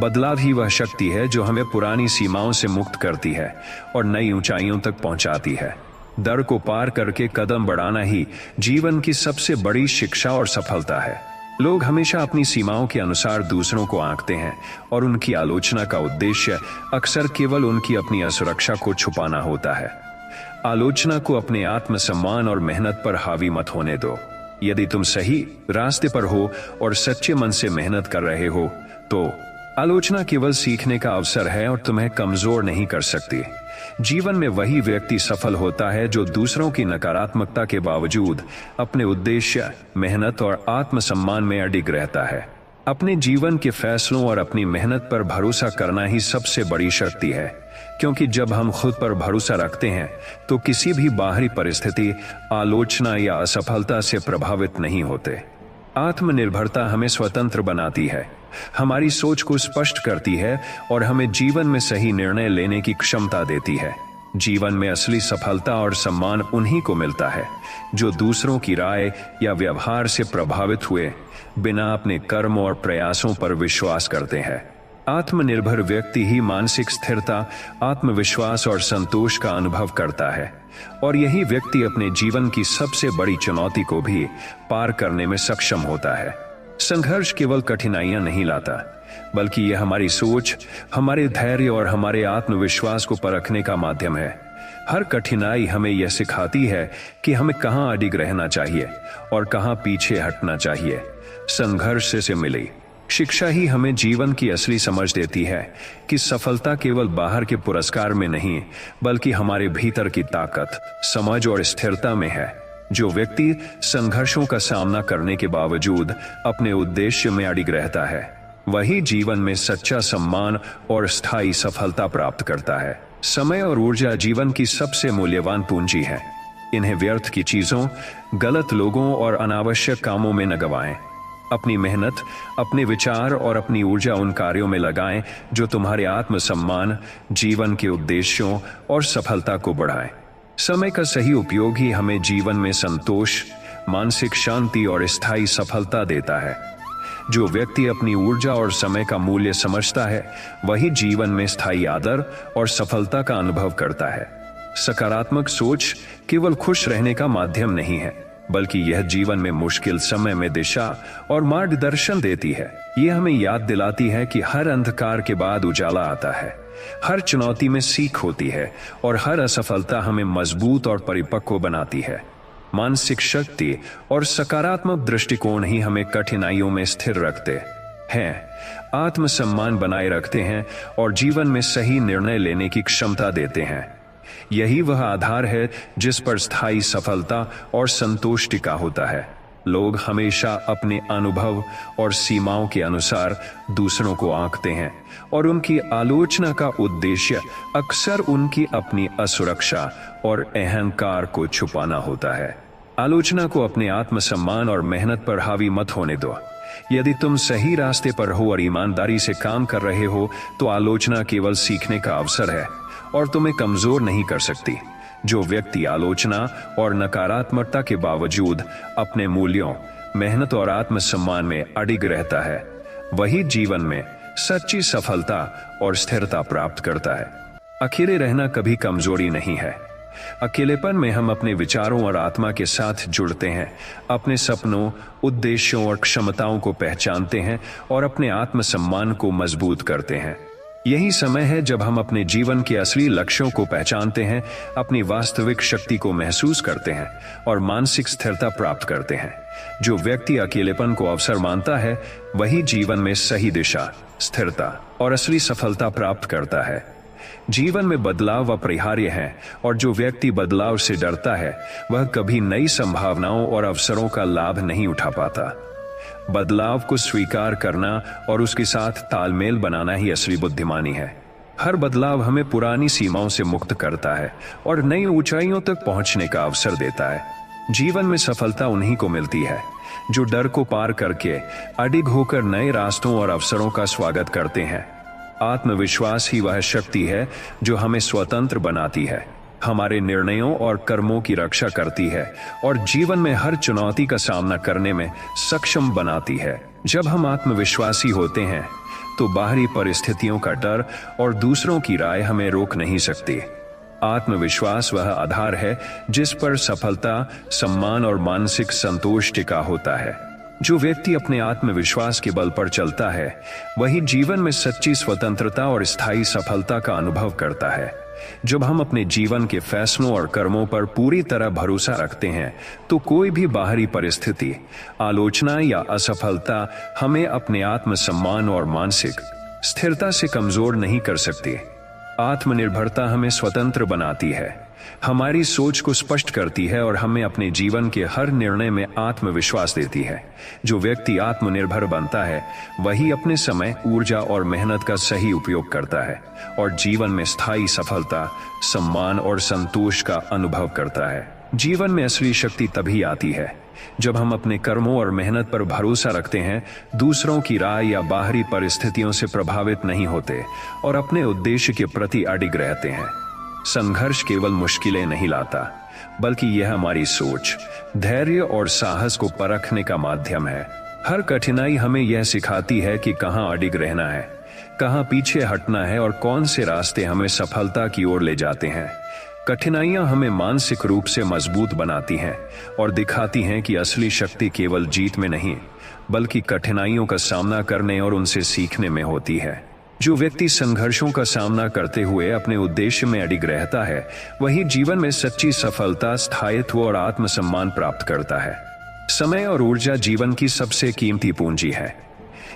बदलाव ही वह शक्ति है जो हमें पुरानी सीमाओं से मुक्त करती है और नई ऊंचाइयों तक पहुंचाती है। डर को पार करके कदम बढ़ाना ही जीवन की सबसे बड़ी शिक्षा और सफलता है। लोग हमेशा अपनी सीमाओं के अनुसार दूसरों को आंकते हैं और उनकी आलोचना का उद्देश्य अक्सर केवल उनकी अपनी असुरक्षा को छुपाना होता है। आलोचना को अपने आत्मसम्मान और मेहनत पर हावी मत होने दो। यदि तुम सही रास्ते पर हो और सच्चे मन से मेहनत कर रहे हो, तो आलोचना केवल सीखने का अवसर है और तुम्हें कमजोर नहीं कर सकती। जीवन में वही व्यक्ति सफल होता है जो दूसरों की नकारात्मकता के बावजूद अपने उद्देश्य, मेहनत और आत्मसम्मान में अडिग रहता है। अपने जीवन के फैसलों और अपनी मेहनत पर भरोसा करना ही सबसे बड़ी शक्ति है, क्योंकि जब हम खुद पर भरोसा रखते हैं तो किसी भी बाहरी परिस्थिति, आलोचना या असफलता से प्रभावित नहीं होते। आत्मनिर्भरता हमें स्वतंत्र बनाती है, हमारी सोच को स्पष्ट करती है और हमें जीवन में सही निर्णय लेने की क्षमता देती है। जीवन में असली सफलता और सम्मान उन्हीं को मिलता है जो दूसरों की राय या व्यवहार से प्रभावित हुए बिना अपने कर्म और प्रयासों पर विश्वास करते हैं। आत्मनिर्भर व्यक्ति ही मानसिक स्थिरता, आत्मविश्वास और संतोष का अनुभव करता है और यही व्यक्ति अपने जीवन की सबसे बड़ी चुनौती को भी पार करने में सक्षम होता है। संघर्ष केवल कठिनाइयां नहीं लाता, बल्कि यह हमारी सोच, हमारे धैर्य और हमारे आत्मविश्वास को परखने का माध्यम है। हर कठिनाई हमें यह सिखाती है कि हमें कहां अडिग रहना चाहिए और कहां पीछे हटना चाहिए। संघर्ष से मिली शिक्षा ही हमें जीवन की असली समझ देती है कि सफलता केवल बाहर के पुरस्कार में नहीं, बल्कि हमारे भीतर की ताकत, समझ और स्थिरता में है। जो व्यक्ति संघर्षों का सामना करने के बावजूद अपने उद्देश्य में अडिग रहता है, वही जीवन में सच्चा सम्मान और स्थायी सफलता प्राप्त करता है। समय और ऊर्जा जीवन की सबसे मूल्यवान पूंजी है। इन्हें व्यर्थ की चीजों, गलत लोगों और अनावश्यक कामों में न गवाएं। अपनी मेहनत, अपने विचार और अपनी ऊर्जा उन कार्यों में लगाएं जो तुम्हारे आत्मसम्मान, जीवन के उद्देश्यों और सफलता को बढ़ाएं। समय का सही उपयोग ही हमें जीवन में संतोष, मानसिक शांति और स्थायी सफलता देता है। जो व्यक्ति अपनी ऊर्जा और समय का मूल्य समझता है, वही जीवन में स्थायी आदर और सफलता का अनुभव करता है। सकारात्मक सोच केवल खुश रहने का माध्यम नहीं है, बल्कि यह जीवन में मुश्किल समय में दिशा और मार्गदर्शन देती है। यह हमें याद दिलाती है कि हर अंधकार के बाद उजाला आता है, हर चुनौती में सीख होती है और हर असफलता हमें मजबूत और परिपक्व बनाती है। मानसिक शक्ति और सकारात्मक दृष्टिकोण ही हमें कठिनाइयों में स्थिर रखते हैं, आत्मसम्मान बनाए रखते हैं और जीवन में सही निर्णय लेने की क्षमता देते हैं। यही वह आधार है जिस पर स्थायी सफलता और संतोष टिका होता है। लोग हमेशा अपने अनुभव और सीमाओं के अनुसार दूसरों को आंकते हैं और उनकी आलोचना का उद्देश्य अक्सर उनकी अपनी असुरक्षा और अहंकार को छुपाना होता है। आलोचना को अपने आत्मसम्मान और मेहनत पर हावी मत होने दो। यदि तुम सही रास्ते पर हो और ईमानदारी से काम कर रहे हो तो आलोचना केवल सीखने का अवसर है और तुम्हें कमजोर नहीं कर सकती। जो व्यक्ति आलोचना और नकारात्मकता के बावजूद अपने मूल्यों, मेहनत और आत्मसम्मान में अडिग रहता है, वही जीवन में सच्ची सफलता और स्थिरता प्राप्त करता है। अकेले रहना कभी कमजोरी नहीं है। अकेलेपन में हम अपने विचारों और आत्मा के साथ जुड़ते हैं, अपने सपनों, उद्देश्यों और क्षमताओं को पहचानते हैं और अपने आत्मसम्मान को मजबूत करते हैं। यही समय है जब हम अपने जीवन के असली लक्ष्यों को पहचानते हैं, अपनी वास्तविक शक्ति को महसूस करते हैं और मानसिक स्थिरता प्राप्त करते हैं। जो व्यक्ति अकेलेपन को अवसर मानता है, वही जीवन में सही दिशा, स्थिरता और असली सफलता प्राप्त करता है। जीवन में बदलाव अपरिहार्य है और जो व्यक्ति बदलाव से डरता है, वह कभी नई संभावनाओं और अवसरों का लाभ नहीं उठा पाता। बदलाव को स्वीकार करना और उसके साथ तालमेल बनाना ही असली बुद्धिमानी है। हर बदलाव हमें पुरानी सीमाओं से मुक्त करता है और नई ऊंचाइयों तक पहुंचने का अवसर देता है। जीवन में सफलता उन्हीं को मिलती है जो डर को पार करके अडिग होकर नए रास्तों और अवसरों का स्वागत करते हैं। आत्मविश्वास ही वह शक्ति है जो हमें स्वतंत्र बनाती है, हमारे निर्णयों और कर्मों की रक्षा करती है और जीवन में हर चुनौती का सामना करने में सक्षम बनाती है। जब हम आत्मविश्वासी होते हैं तो बाहरी परिस्थितियों का डर और दूसरों की राय हमें रोक नहीं सकती। आत्मविश्वास वह आधार है जिस पर सफलता, सम्मान और मानसिक संतोष टिका होता है। जो व्यक्ति अपने आत्मविश्वास के बल पर चलता है, वही जीवन में सच्ची स्वतंत्रता और स्थायी सफलता का अनुभव करता है। जब हम अपने जीवन के फैसलों और कर्मों पर पूरी तरह भरोसा रखते हैं तो कोई भी बाहरी परिस्थिति, आलोचना या असफलता हमें अपने आत्मसम्मान और मानसिक स्थिरता से कमजोर नहीं कर सकती। आत्मनिर्भरता हमें स्वतंत्र बनाती है, हमारी सोच को स्पष्ट करती है और हमें अपने जीवन के हर निर्णय में आत्मविश्वास देती है। जो व्यक्ति आत्मनिर्भर बनता है, वही अपने समय, ऊर्जा और मेहनत का सही उपयोग करता है और जीवन में स्थायी सफलता, सम्मान और संतोष का अनुभव करता है। जीवन में असली शक्ति तभी आती है जब हम अपने कर्मों और मेहनत पर भरोसा रखते हैं, दूसरों की राय या बाहरी परिस्थितियों से प्रभावित नहीं होते और अपने उद्देश्य के प्रति अडिग रहते हैं। संघर्ष केवल मुश्किलें नहीं लाता, बल्कि यह हमारी सोच, धैर्य और साहस को परखने का माध्यम है। हर कठिनाई हमें यह सिखाती है कि कहाँ अडिग रहना है, कहाँ पीछे हटना है और कौन से रास्ते हमें सफलता की ओर ले जाते हैं। कठिनाइयां हमें मानसिक रूप से मजबूत बनाती हैं और दिखाती हैं कि असली शक्ति केवल जीत में नहीं, बल्कि कठिनाइयों का सामना करने और उनसे सीखने में होती है। जो व्यक्ति संघर्षों का सामना करते हुए अपने उद्देश्य में अडिग रहता है, वही जीवन में सच्ची सफलता, स्थायित्व और आत्मसम्मान प्राप्त करता है। समय और ऊर्जा जीवन की सबसे कीमती पूंजी है।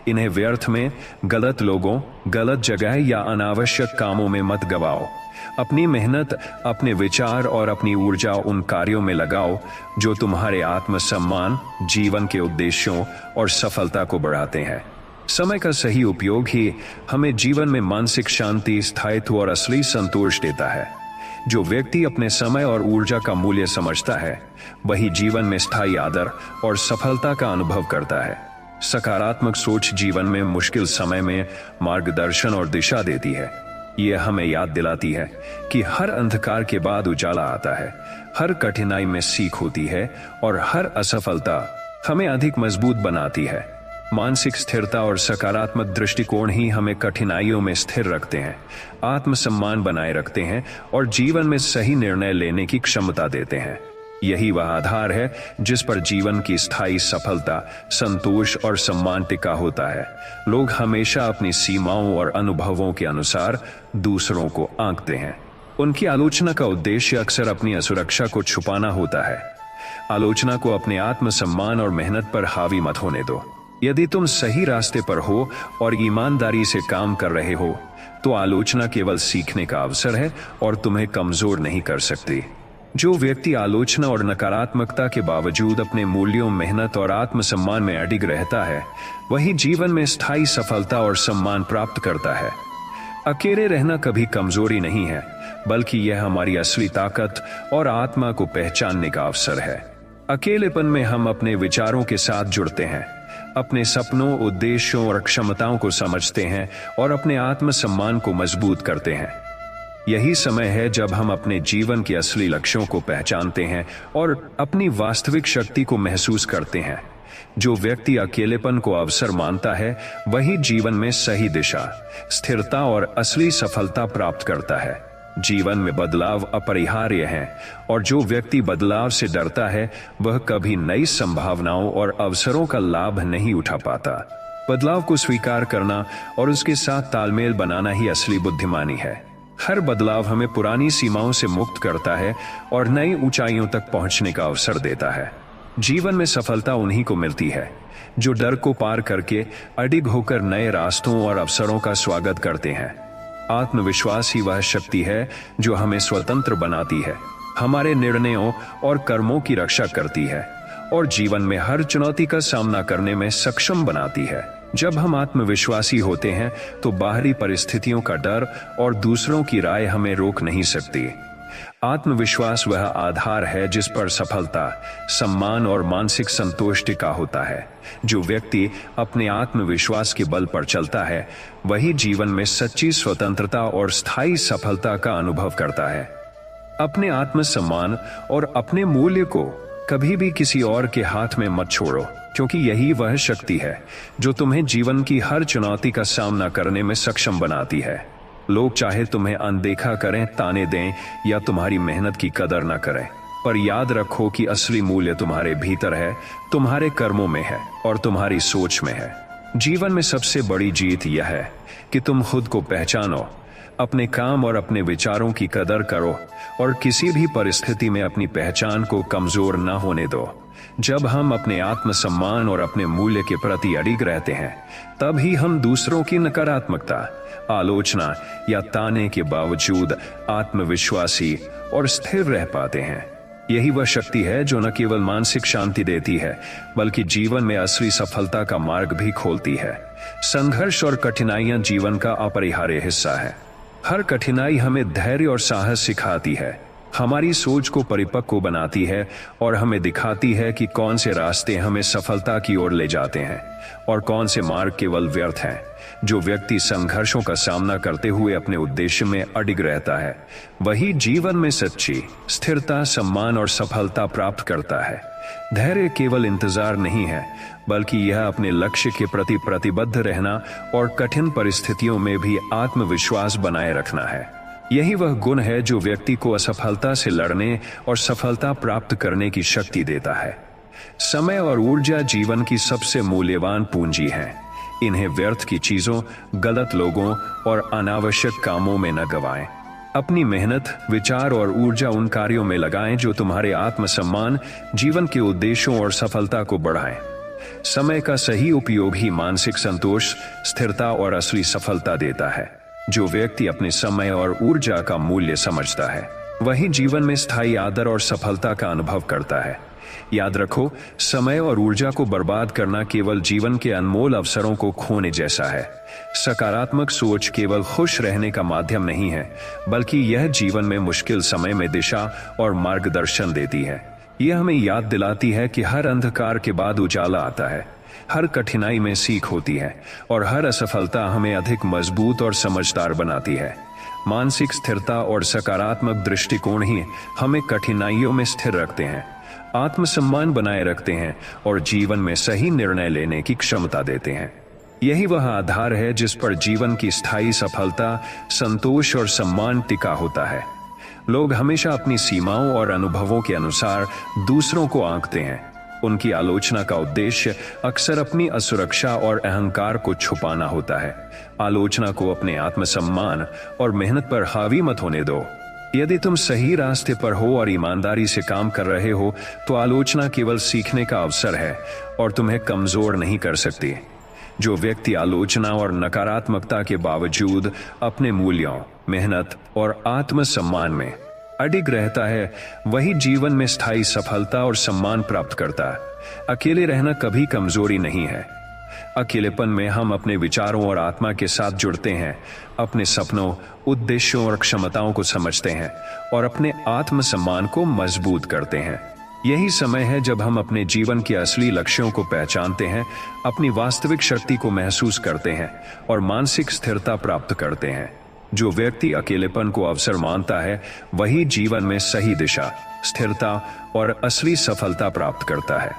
इन्हें व्यर्थ में, गलत लोगों, गलत जगह या अनावश्यक कामों में मत गवाओ। अपनी मेहनत, अपने विचार और अपनी ऊर्जा उन कार्यों में लगाओ जो तुम्हारे आत्मसम्मान, जीवन के उद्देश्यों और सफलता को बढ़ाते हैं। समय का सही उपयोग ही हमें जीवन में मानसिक शांति, स्थायित्व और असली संतोष देता है। जो व्यक्ति अपने समय और ऊर्जा का मूल्य समझता है, वही जीवन में स्थायी आदर और सफलता का अनुभव करता है। सकारात्मक सोच जीवन में मुश्किल समय में मार्गदर्शन और दिशा देती है। यह हमें याद दिलाती है कि हर अंधकार के बाद उजाला आता है, हर कठिनाई में सीख होती है और हर असफलता हमें अधिक मजबूत बनाती है। मानसिक स्थिरता और सकारात्मक दृष्टिकोण ही हमें कठिनाइयों में स्थिर रखते हैं, आत्मसम्मान बनाए रखते हैं और जीवन में सही निर्णय लेने की क्षमता देते हैं। यही वह आधार है जिस पर जीवन की स्थायी सफलता, संतोष और सम्मान टिका होता है। लोग हमेशा अपनी सीमाओं और अनुभवों के अनुसार दूसरों को आंकते हैं। उनकी आलोचना का उद्देश्य अक्सर अपनी असुरक्षा को छुपाना होता है। आलोचना को अपने आत्मसम्मान और मेहनत पर हावी मत होने दो। यदि तुम सही रास्ते पर हो और ईमानदारी से काम कर रहे हो, तो आलोचना केवल सीखने का अवसर है और तुम्हें कमजोर नहीं कर सकती। जो व्यक्ति आलोचना और नकारात्मकता के बावजूद अपने मूल्यों, मेहनत और आत्मसम्मान में अडिग रहता है, वही जीवन में स्थायी सफलता और सम्मान प्राप्त करता है। अकेले रहना कभी कमजोरी नहीं है, बल्कि यह हमारी असली ताकत और आत्मा को पहचानने का अवसर है। अकेलेपन में हम अपने विचारों के साथ जुड़ते हैं, अपने सपनों, उद्देश्यों और क्षमताओं को समझते हैं और अपने आत्मसम्मान को मजबूत करते हैं। यही समय है जब हम अपने जीवन के असली लक्ष्यों को पहचानते हैं और अपनी वास्तविक शक्ति को महसूस करते हैं। जो व्यक्ति अकेलेपन को अवसर मानता है, वही जीवन में सही दिशा, स्थिरता और असली सफलता प्राप्त करता है। जीवन में बदलाव अपरिहार्य है और जो व्यक्ति बदलाव से डरता है, वह कभी नई संभावनाओं और अवसरों का लाभ नहीं उठा पाता। बदलाव को स्वीकार करना और उसके साथ तालमेल बनाना ही असली बुद्धिमानी है। हर बदलाव हमें पुरानी सीमाओं से मुक्त करता है और नई ऊंचाइयों तक पहुंचने का अवसर देता है। जीवन में सफलता उन्हीं को मिलती है जो डर को पार करके अडिग होकर नए रास्तों और अवसरों का स्वागत करते हैं। आत्मविश्वास ही वह शक्ति है जो हमें स्वतंत्र बनाती है, हमारे निर्णयों और कर्मों की रक्षा करती है और जीवन में हर चुनौती का सामना करने में सक्षम बनाती है। जब हम आत्मविश्वासी होते हैं तो बाहरी परिस्थितियों का डर और दूसरों की राय हमें रोक नहीं सकती। आत्मविश्वास वह आधार है जिस पर सफलता, सम्मान और मानसिक संतोष टिका होता है। जो व्यक्ति अपने आत्मविश्वास के बल पर चलता है, वही जीवन में सच्ची स्वतंत्रता और स्थायी सफलता का अनुभव करता है। अपने आत्मसम्मान और अपने मूल्य को कभी भी किसी और के हाथ में मत छोड़ो, क्योंकि यही वह शक्ति है जो तुम्हें जीवन की हर चुनौती का सामना करने में सक्षम बनाती है। लोग चाहे तुम्हें अनदेखा करें, ताने दें या तुम्हारी मेहनत की कदर न करें, पर याद रखो कि असली मूल्य तुम्हारे भीतर है, तुम्हारे कर्मों में है और तुम्हारी सोच में है। जीवन में सबसे बड़ी जीत यह है कि तुम खुद को पहचानो, अपने काम और अपने विचारों की कदर करो और किसी भी परिस्थिति में अपनी पहचान को कमजोर न होने दो। जब हम अपने आत्मसम्मान और अपने मूल्य के प्रति अडिग रहते हैं, तब ही हम दूसरों की नकारात्मकता, आलोचना या ताने के बावजूद आत्मविश्वासी और स्थिर रह पाते हैं। यही वह शक्ति है जो न केवल मानसिक शांति देती है, बल्कि जीवन में असली सफलता का मार्ग भी खोलती है। संघर्ष और कठिनाइयां जीवन का अपरिहार्य हिस्सा है। हर कठिनाई हमें धैर्य और साहस सिखाती है, हमारी सोच को परिपक्व बनाती है और हमें दिखाती है कि कौन से रास्ते हमें सफलता की ओर ले जाते हैं और कौन से मार्ग केवल व्यर्थ हैं। जो व्यक्ति संघर्षों का सामना करते हुए अपने उद्देश्य में अडिग रहता है, वही जीवन में सच्ची स्थिरता, सम्मान और सफलता प्राप्त करता है। धैर्य केवल इंतजार नहीं है, बल्कि यह अपने लक्ष्य के प्रति प्रतिबद्ध रहना और कठिन परिस्थितियों में भी आत्मविश्वास बनाए रखना है। यही वह गुण है जो व्यक्ति को असफलता से लड़ने और सफलता प्राप्त करने की शक्ति देता है। समय और ऊर्जा जीवन की सबसे मूल्यवान पूंजी है। इन्हें व्यर्थ की चीजों, गलत लोगों और अनावश्यक कामों में न गवाएं। अपनी मेहनत, विचार और ऊर्जा उन कार्यों में लगाएं जो तुम्हारे आत्मसम्मान, जीवन के उद्देश्यों और सफलता को बढ़ाएं। समय का सही उपयोग ही मानसिक संतोष, स्थिरता और असली सफलता देता है। जो व्यक्ति अपने समय और ऊर्जा का मूल्य समझता है, वही जीवन में स्थायी आदर और सफलता का अनुभव करता है। याद रखो, समय और ऊर्जा को बर्बाद करना केवल जीवन के अनमोल अवसरों को खोने जैसा है। सकारात्मक सोच केवल खुश रहने का माध्यम नहीं है, बल्कि यह जीवन में मुश्किल समय में दिशा और मार्गदर्शन देती है। यह हमें याद दिलाती है कि हर अंधकार के बाद उजाला आता है, हर कठिनाई में सीख होती है और हर असफलता हमें अधिक मजबूत और समझदार बनाती है। मानसिक स्थिरता और सकारात्मक दृष्टिकोण ही हमें कठिनाइयों में स्थिर रखते हैं, आत्मसम्मान बनाए रखते हैं और जीवन में सही निर्णय लेने की क्षमता देते हैं। यही वह आधार है जिस पर जीवन की स्थायी सफलता, संतोष और सम्मान टिका होता है। लोग हमेशा अपनी सीमाओं और अनुभवों के अनुसार दूसरों को आंकते हैं। उनकी आलोचना का उद्देश्य अक्सर अपनी असुरक्षा और अहंकार को छुपाना होता है। आलोचना को अपने आत्मसम्मान और मेहनत पर हावी मत होने दो। यदि तुम सही रास्ते पर हो और ईमानदारी से काम कर रहे हो, तो आलोचना केवल सीखने का अवसर है और तुम्हें कमजोर नहीं कर सकती। जो व्यक्ति आलोचना और नकारात्मकता के बावजूद अपने मूल्यों, मेहनत और आत्मसम्मान में अडिग रहता है, वही जीवन में स्थायी सफलता और सम्मान प्राप्त करता है। अकेले रहना कभी कमजोरी नहीं है। अकेलेपन में हम अपने विचारों और आत्मा के साथ जुड़ते हैं, अपने सपनों, उद्देश्यों और क्षमताओं को समझते हैं और अपने आत्मसम्मान को मजबूत करते हैं। यही समय है जब हम अपने जीवन के असली लक्ष्यों को पहचानते हैं, अपनी वास्तविक शक्ति को महसूस करते हैं और मानसिक स्थिरता प्राप्त करते हैं। जो व्यक्ति अकेलेपन को अवसर मानता है, वही जीवन में सही दिशा, स्थिरता और असली सफलता प्राप्त करता है।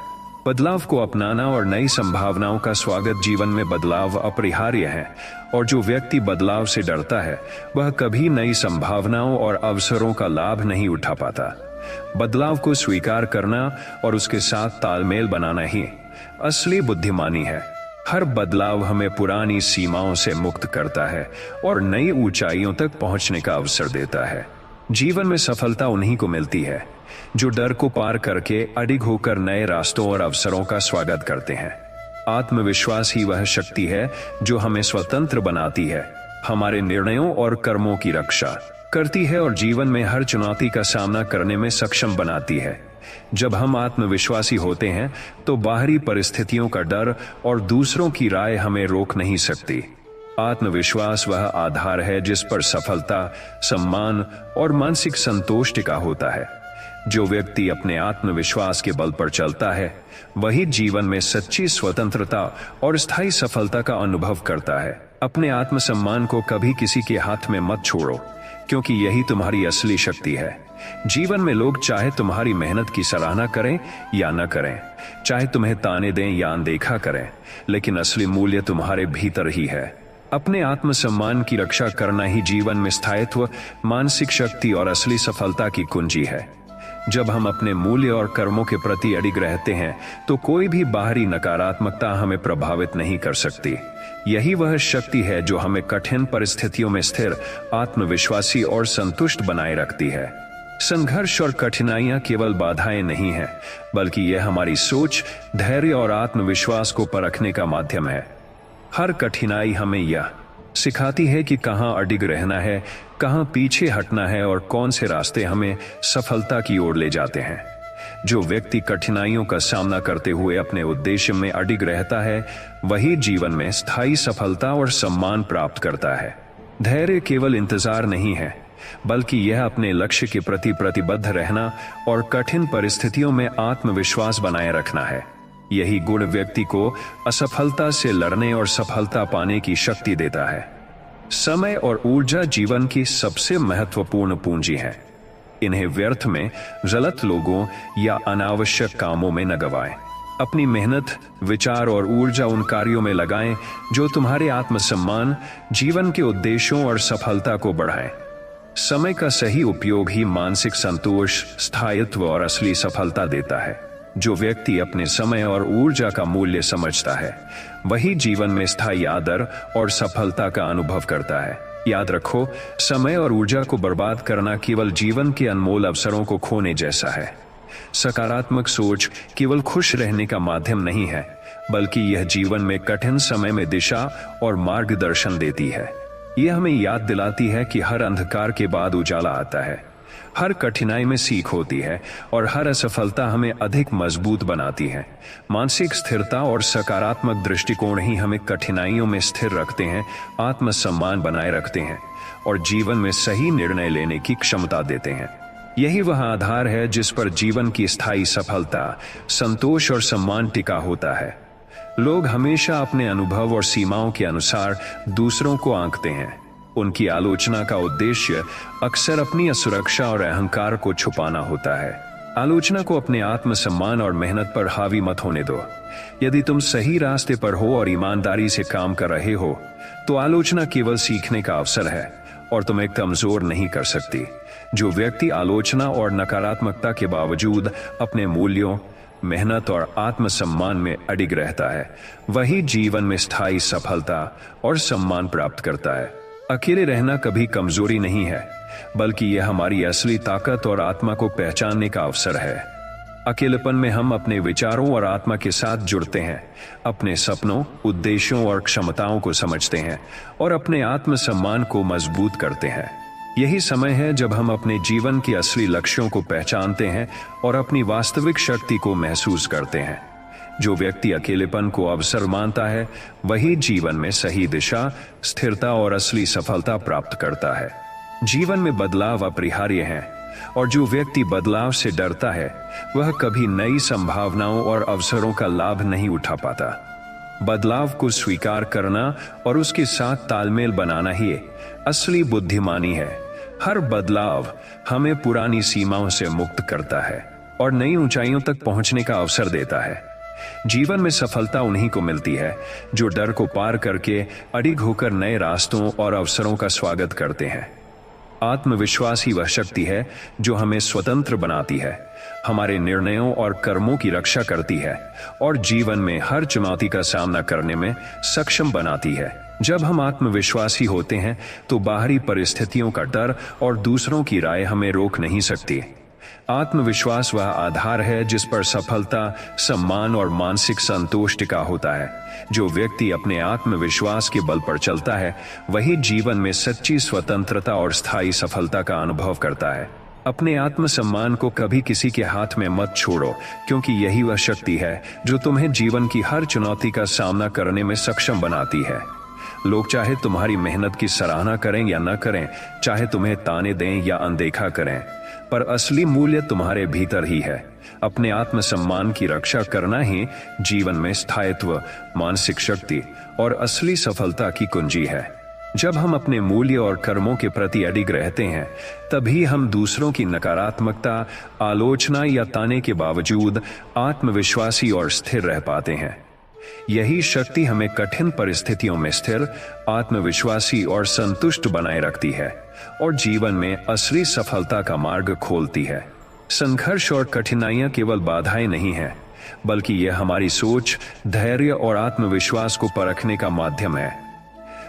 बदलाव को अपनाना और नई संभावनाओं का स्वागत। जीवन में बदलाव अपरिहार्य है और जो व्यक्ति बदलाव से डरता है, वह कभी नई संभावनाओं और अवसरों का लाभ नहीं उठा पाता। बदलाव को स्वीकार करना और उसके साथ तालमेल बनाना ही असली बुद्धिमानी है। हर बदलाव हमें पुरानी सीमाओं से मुक्त करता है और नई ऊंचाइयों तक पहुंचने का अवसर देता है। जीवन में सफलता उन्हीं को मिलती है जो डर को पार करके अडिग होकर नए रास्तों और अवसरों का स्वागत करते हैं। आत्मविश्वास ही वह शक्ति है जो हमें स्वतंत्र बनाती है, हमारे निर्णयों और कर्मों की रक्षा करती है और जीवन में हर चुनौती का सामना करने में सक्षम बनाती है। जब हम आत्मविश्वासी होते हैं तो बाहरी परिस्थितियों का डर और दूसरों की राय हमें रोक नहीं सकती। आत्मविश्वास वह आधार है जिस पर सफलता, सम्मान और मानसिक संतोष टिका होता है। जो व्यक्ति अपने आत्मविश्वास के बल पर चलता है, वही जीवन में सच्ची स्वतंत्रता और स्थायी सफलता का अनुभव करता है। अपने आत्मसम्मान को कभी किसी के हाथ में मत छोड़ो, क्योंकि यही तुम्हारी असली शक्ति है। जीवन में लोग चाहे तुम्हारी मेहनत की सराहना करें या न करें, चाहे तुम्हें ताने दें या अनदेखा करें, लेकिन असली मूल्य तुम्हारे भीतर ही है। अपने आत्मसम्मान की रक्षा करना ही जीवन में स्थायित्व, मानसिक शक्ति और असली सफलता की कुंजी है। जब हम अपने मूल्य और कर्मों के प्रति अडिग रहते हैं तो कोई भी बाहरी नकारात्मकता हमें प्रभावित नहीं कर सकती। यही वह शक्ति है जो हमें कठिन परिस्थितियों में स्थिर, आत्मविश्वासी और संतुष्ट बनाए रखती है। संघर्ष और कठिनाइयां केवल बाधाएं नहीं हैं, बल्कि यह हमारी सोच, धैर्य और आत्मविश्वास को परखने का माध्यम है। हर कठिनाई हमें यह सिखाती है कि कहां अडिग रहना है, कहां पीछे हटना है और कौन से रास्ते हमें सफलता की ओर ले जाते हैं। जो व्यक्ति कठिनाइयों का सामना करते हुए अपने उद्देश्य में अडिग रहता है, वही जीवन में स्थायी सफलता और सम्मान प्राप्त करता है। धैर्य केवल इंतजार नहीं है, बल्कि यह अपने लक्ष्य के प्रति प्रतिबद्ध रहना और कठिन परिस्थितियों में आत्मविश्वास बनाए रखना है। यही गुण व्यक्ति को असफलता से लड़ने और सफलता पाने की शक्ति देता है। समय और ऊर्जा जीवन की सबसे महत्वपूर्ण पूंजी है। इन्हें व्यर्थ में, गलत लोगों या अनावश्यक कामों में न गवाएं। अपनी मेहनत, विचार और ऊर्जा उन कार्यों में लगाएं जो तुम्हारे आत्मसम्मान, जीवन के उद्देश्यों और सफलता को बढ़ाएं। समय का सही उपयोग ही मानसिक संतोष, स्थायित्व और असली सफलता देता है। जो व्यक्ति अपने समय और ऊर्जा का मूल्य समझता है, वही जीवन में स्थायी आदर और सफलता का अनुभव करता है। याद रखो, समय और ऊर्जा को बर्बाद करना केवल जीवन के अनमोल अवसरों को खोने जैसा है। सकारात्मक सोच केवल खुश रहने का माध्यम नहीं है, बल्कि यह जीवन में कठिन समय में दिशा और मार्गदर्शन देती है। यह हमें याद दिलाती है कि हर अंधकार के बाद उजाला आता है, हर कठिनाई में सीख होती है और हर असफलता हमें अधिक मजबूत बनाती है। मानसिक स्थिरता और सकारात्मक दृष्टिकोण ही हमें कठिनाइयों में स्थिर रखते हैं, आत्मसम्मान बनाए रखते हैं और जीवन में सही निर्णय लेने की क्षमता देते हैं। यही वह आधार है जिस पर जीवन की स्थायी सफलता, संतोष और सम्मान टिका होता है। लोग हमेशा अपने अनुभव और सीमाओं के अनुसार दूसरों को आंकते हैं। उनकी आलोचना का उद्देश्य अक्सर अपनी असुरक्षा और अहंकार को छुपाना होता है। आलोचना को अपने आत्मसम्मान और मेहनत पर हावी मत होने दो। यदि तुम सही रास्ते पर हो और ईमानदारी से काम कर रहे हो, तो आलोचना केवल सीखने का अवसर है और तुम्हें कमजोर नहीं कर सकती। जो व्यक्ति आलोचना और नकारात्मकता के बावजूद अपने मूल्यों, मेहनत और आत्मसम्मान में अडिग रहता है, वही जीवन में स्थायी सफलता और सम्मान प्राप्त करता है। अकेले रहना कभी कमजोरी नहीं है, बल्कि यह हमारी असली ताकत और आत्मा को पहचानने का अवसर है। अकेलेपन में हम अपने विचारों और आत्मा के साथ जुड़ते हैं, अपने सपनों, उद्देश्यों और क्षमताओं को समझते हैं और अपने आत्मसम्मान को मजबूत करते हैं। यही समय है जब हम अपने जीवन के असली लक्ष्यों को पहचानते हैं और अपनी वास्तविक शक्ति को महसूस करते हैं। जो व्यक्ति अकेलेपन को अवसर मानता है, वही जीवन में सही दिशा, स्थिरता और असली सफलता प्राप्त करता है। जीवन में बदलाव अपरिहार्य है, और जो व्यक्ति बदलाव से डरता है, वह कभी नई संभावनाओं और अवसरों का लाभ नहीं उठा पाता। बदलाव को स्वीकार करना और उसके साथ तालमेल बनाना ही असली बुद्धिमानी है। हर बदलाव हमें पुरानी सीमाओं से मुक्त करता है और नई ऊंचाइयों तक पहुंचने का अवसर देता है। जीवन में सफलता उन्हीं को मिलती है जो डर को पार करके अडिग होकर नए रास्तों और अवसरों का स्वागत करते हैं। आत्मविश्वास ही वह शक्ति है जो हमें स्वतंत्र बनाती है, हमारे निर्णयों और कर्मों की रक्षा करती है और जीवन में हर चुनौती का सामना करने में सक्षम बनाती है। जब हम आत्मविश्वासी होते हैं तो बाहरी परिस्थितियों का डर और दूसरों की राय हमें रोक नहीं सकती। आत्मविश्वास वह आधार है जिस पर सफलता, सम्मान और मानसिक संतोष टिका होता है। जो व्यक्ति अपने आत्मविश्वास के बल पर चलता है, वही जीवन में सच्ची स्वतंत्रता और स्थायी सफलता का अनुभव करता है। अपने आत्मसम्मान को कभी किसी के हाथ में मत छोड़ो, क्योंकि यही वह शक्ति है जो तुम्हें जीवन की हर चुनौती का सामना करने में सक्षम बनाती है। लोग चाहे तुम्हारी मेहनत की सराहना करें या न करें, चाहे तुम्हें ताने दें या अनदेखा करें, पर असली मूल्य तुम्हारे भीतर ही है। अपने आत्मसम्मान की रक्षा करना ही जीवन में स्थायित्व, मानसिक शक्ति और असली सफलता की कुंजी है। जब हम अपने मूल्य और कर्मों के प्रति अडिग रहते हैं, तभी हम दूसरों की नकारात्मकता, आलोचना या ताने के बावजूद आत्मविश्वासी और स्थिर रह पाते हैं। यही शक्ति हमें कठिन परिस्थितियों में स्थिर, आत्मविश्वासी और संतुष्ट बनाए रखती है और जीवन में असली सफलता का मार्ग खोलती है। संघर्ष और कठिनाइयां केवल बाधाएं नहीं हैं, बल्कि यह हमारी सोच, धैर्य और आत्मविश्वास को परखने का माध्यम है।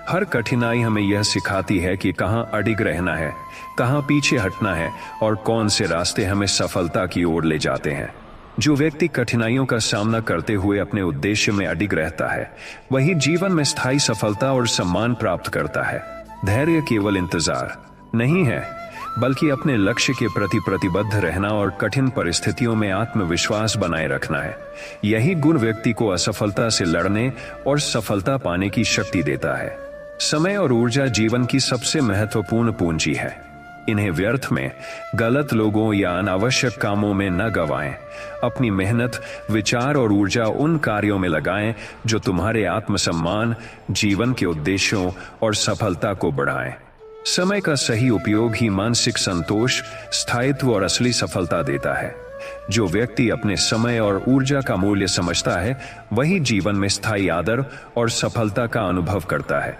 हर कठिनाई हमें यह सिखाती है कि कहां अडिग रहना है, कहां पीछे हटना है और कौन से रास्ते हमें सफलता की ओर ले जाते हैं। जो व्यक्ति कठिनाइयों का सामना करते हुए अपने उद्देश्य में अडिग रहता है, वही जीवन में स्थायी सफलता और सम्मान प्राप्त करता है। धैर्य केवल इंतजार नहीं है, बल्कि अपने लक्ष्य के प्रति प्रतिबद्ध रहना और कठिन परिस्थितियों में आत्मविश्वास बनाए रखना है। यही गुण व्यक्ति को असफलता से लड़ने और सफलता पाने की शक्ति देता है। समय और ऊर्जा जीवन की सबसे महत्वपूर्ण पूंजी है। इन्हें व्यर्थ में, गलत लोगों या अनावश्यक कामों में न गवाएं। अपनी मेहनत, विचार और ऊर्जा उन कार्यों में लगाएं जो तुम्हारे आत्मसम्मान, जीवन के उद्देश्यों और सफलता को बढ़ाएं। समय का सही उपयोग ही मानसिक संतोष, स्थायित्व और असली सफलता देता है। जो व्यक्ति अपने समय और ऊर्जा का मूल्य समझता है, वही जीवन में स्थायी आदर और सफलता का अनुभव करता है।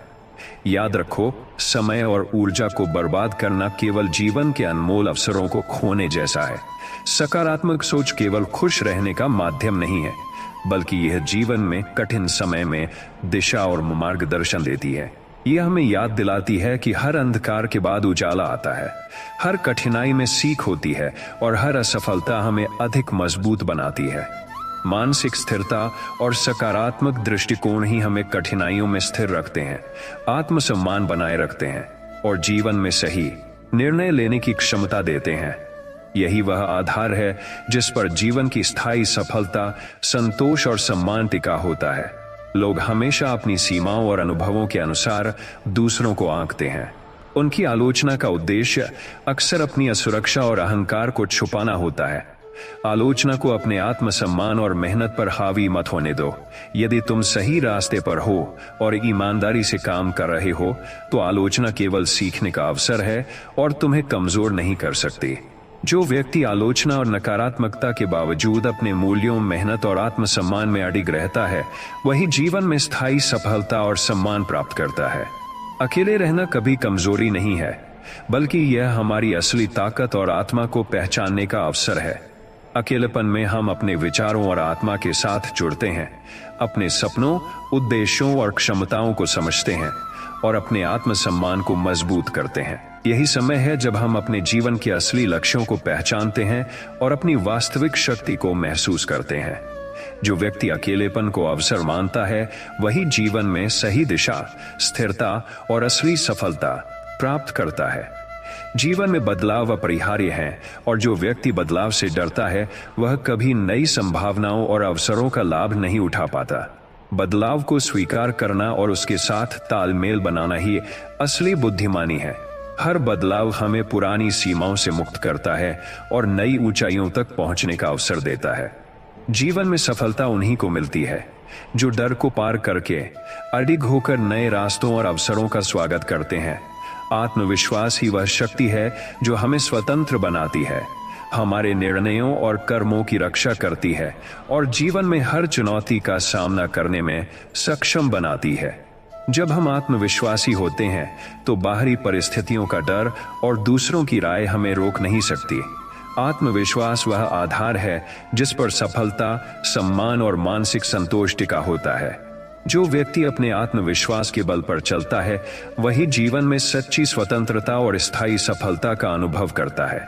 याद रखो, समय और ऊर्जा को बर्बाद करना केवल जीवन के अनमोल अवसरों को खोने जैसा है। सकारात्मक सोच केवल खुश रहने का माध्यम नहीं है, बल्कि यह जीवन में कठिन समय में दिशा और मार्गदर्शन देती है। यह हमें याद दिलाती है कि हर अंधकार के बाद उजाला आता है, हर कठिनाई में सीख होती है और हर असफलता हमें अधिक मजबूत बनाती है। मानसिक स्थिरता और सकारात्मक दृष्टिकोण ही हमें कठिनाइयों में स्थिर रखते हैं, आत्मसम्मान बनाए रखते हैं और जीवन में सही निर्णय लेने की क्षमता देते हैं। यही वह आधार है जिस पर जीवन की स्थायी सफलता, संतोष और सम्मान टिका होता है। लोग हमेशा अपनी सीमाओं और अनुभवों के अनुसार दूसरों को आंकते हैं। उनकी आलोचना का उद्देश्य अक्सर अपनी असुरक्षा और अहंकार को छुपाना होता है। आलोचना को अपने आत्मसम्मान और मेहनत पर हावी मत होने दो। यदि तुम सही रास्ते पर हो और ईमानदारी से काम कर रहे हो, तो आलोचना केवल सीखने का अवसर है और तुम्हें कमजोर नहीं कर सकती। जो व्यक्ति आलोचना और नकारात्मकता के बावजूद अपने मूल्यों, मेहनत और आत्मसम्मान में अडिग रहता है, वही जीवन में स्थायी सफलता और सम्मान प्राप्त करता है। अकेले रहना कभी कमजोरी नहीं है, बल्कि यह हमारी असली ताकत और आत्मा को पहचानने का अवसर है। अकेलेपन में हम अपने विचारों और आत्मा के साथ जुड़ते हैं, अपने सपनों, उद्देश्यों और क्षमताओं को समझते हैं और अपने आत्मसम्मान को मजबूत करते हैं। यही समय है जब हम अपने जीवन के असली लक्ष्यों को पहचानते हैं और अपनी वास्तविक शक्ति को महसूस करते हैं। जो व्यक्ति अकेलेपन को अवसर मानता है, वही जीवन में सही दिशा, स्थिरता और असली सफलता प्राप्त करता है। जीवन में बदलाव अपरिहार्य है और जो व्यक्ति बदलाव से डरता है वह कभी नई संभावनाओं और अवसरों का लाभ नहीं उठा पाता। बदलाव को स्वीकार करना और उसके साथ तालमेल बनाना ही असली बुद्धिमानी है। हर बदलाव हमें पुरानी सीमाओं से मुक्त करता है और नई ऊंचाइयों तक पहुंचने का अवसर देता है। जीवन में सफलता उन्हीं को मिलती है जो डर को पार करके अडिग होकर नए रास्तों और अवसरों का स्वागत करते हैं। आत्मविश्वास ही वह शक्ति है जो हमें स्वतंत्र बनाती है, हमारे निर्णयों और कर्मों की रक्षा करती है और जीवन में हर चुनौती का सामना करने में सक्षम बनाती है। जब हम आत्मविश्वासी होते हैं तो बाहरी परिस्थितियों का डर और दूसरों की राय हमें रोक नहीं सकती। आत्मविश्वास वह आधार है जिस पर सफलता, सम्मान और मानसिक संतोष टिका होता है। जो व्यक्ति अपने आत्मविश्वास के बल पर चलता है वही जीवन में सच्ची स्वतंत्रता और स्थायी सफलता का अनुभव करता है।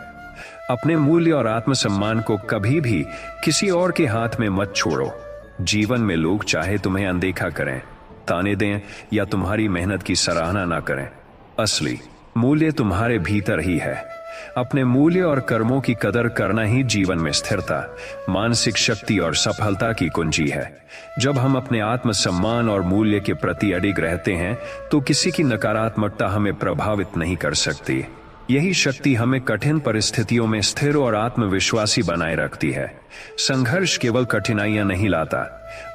अपने मूल्य और आत्मसम्मान को कभी भी किसी और के हाथ में मत छोड़ो। जीवन में लोग चाहे तुम्हें अनदेखा करें, ताने दें या तुम्हारी मेहनत की सराहना ना करें, असली मूल्य तुम्हारे भीतर ही है। अपने मूल्य और कर्मों की कदर करना ही जीवन में स्थिरता, मानसिक शक्ति और सफलता की कुंजी है। जब हम अपने आत्मसम्मान और मूल्य के प्रति अडिग रहते हैं तो किसी की नकारात्मकता हमें प्रभावित नहीं कर सकती। यही शक्ति हमें कठिन परिस्थितियों में स्थिर और आत्मविश्वासी बनाए रखती है। संघर्ष केवल कठिनाइयां नहीं लाता,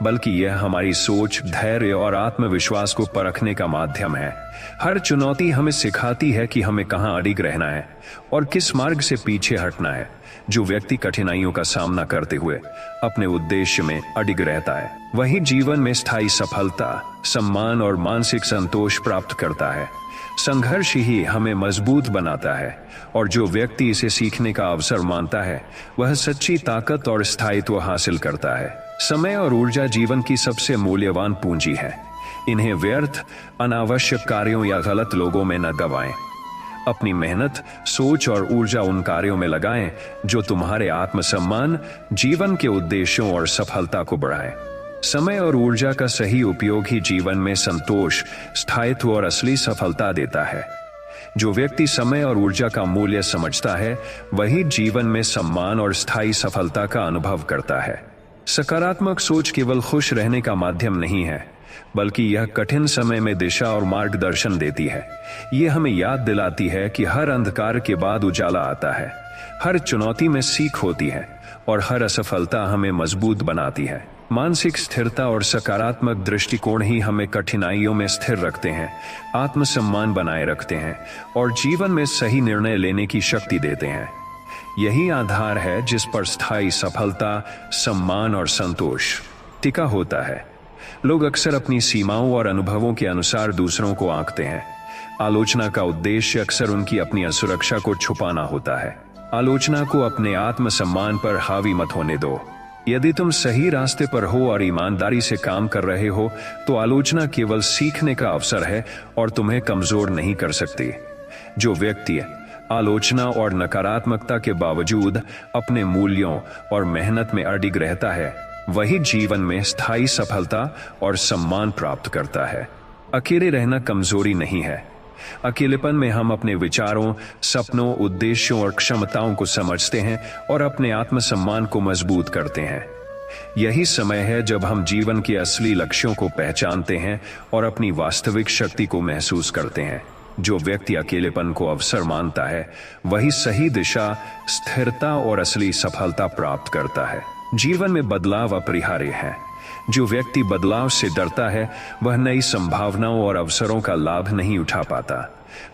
बल्कि यह हमारी सोच, धैर्य और आत्मविश्वास को परखने का माध्यम है। हर चुनौती हमें सिखाती है कि हमें कहां अडिग रहना है और किस मार्ग से पीछे हटना है। जो व्यक्ति कठिनाइयों का सामना करते हुए अपने उद्देश्य में अडिग रहता है वही जीवन में स्थायी सफलता, सम्मान और मानसिक संतोष प्राप्त करता है। संघर्ष ही हमें मजबूत बनाता है और जो व्यक्ति इसे सीखने का अवसर मानता है वह सच्ची ताकत और स्थायित्व हासिल करता है। समय और ऊर्जा जीवन की सबसे मूल्यवान पूंजी है। इन्हें व्यर्थ, अनावश्यक कार्यों या गलत लोगों में न गवाएं। अपनी मेहनत, सोच और ऊर्जा उन कार्यों में लगाएं जो तुम्हारे आत्मसम्मान, जीवन के उद्देश्यों और सफलता को बढ़ाएं। समय और ऊर्जा का सही उपयोग ही जीवन में संतोष, स्थायित्व और असली सफलता देता है। जो व्यक्ति समय और ऊर्जा का मूल्य समझता है वही जीवन में सम्मान और स्थायी सफलता का अनुभव करता है। सकारात्मक सोच केवल खुश रहने का माध्यम नहीं है, बल्कि यह कठिन समय में दिशा और मार्गदर्शन देती है। यह हमें याद दिलाती है कि हर अंधकार के बाद उजाला आता है, हर चुनौती में सीख होती है और हर असफलता हमें मजबूत बनाती है। मानसिक स्थिरता और सकारात्मक दृष्टिकोण ही हमें कठिनाइयों में स्थिर रखते हैं, आत्मसम्मान बनाए रखते हैं और जीवन में सही निर्णय लेने की शक्ति देते हैं। यही आधार है जिस पर स्थायी सफलता, सम्मान और संतोष टिका होता है। लोग अक्सर अपनी सीमाओं और अनुभवों के अनुसार दूसरों को आंकते हैं। आलोचना का उद्देश्य अक्सर उनकी अपनी असुरक्षा को छुपाना होता है। आलोचना को अपने आत्मसम्मान पर हावी मत होने दो। यदि तुम सही रास्ते पर हो और ईमानदारी से काम कर रहे हो तो आलोचना केवल सीखने का अवसर है और तुम्हें कमजोर नहीं कर सकती। जो व्यक्ति आलोचना और नकारात्मकता के बावजूद अपने मूल्यों और मेहनत में अडिग रहता है वही जीवन में स्थायी सफलता और सम्मान प्राप्त करता है। अकेले रहना कमजोरी नहीं है। अकेलेपन में हम अपने विचारों, सपनों, उद्देश्यों और क्षमताओं को समझते हैं और अपने आत्मसम्मान को मजबूत करते हैं। यही समय है जब हम जीवन के असली लक्ष्यों को पहचानते हैं और अपनी वास्तविक शक्ति को महसूस करते हैं। जो व्यक्ति अकेलेपन को अवसर मानता है वही सही दिशा, स्थिरता और असली सफलता प्राप्त करता है। जीवन में बदलाव अपरिहार्य है। जो व्यक्ति बदलाव से डरता है वह नई संभावनाओं और अवसरों का लाभ नहीं उठा पाता।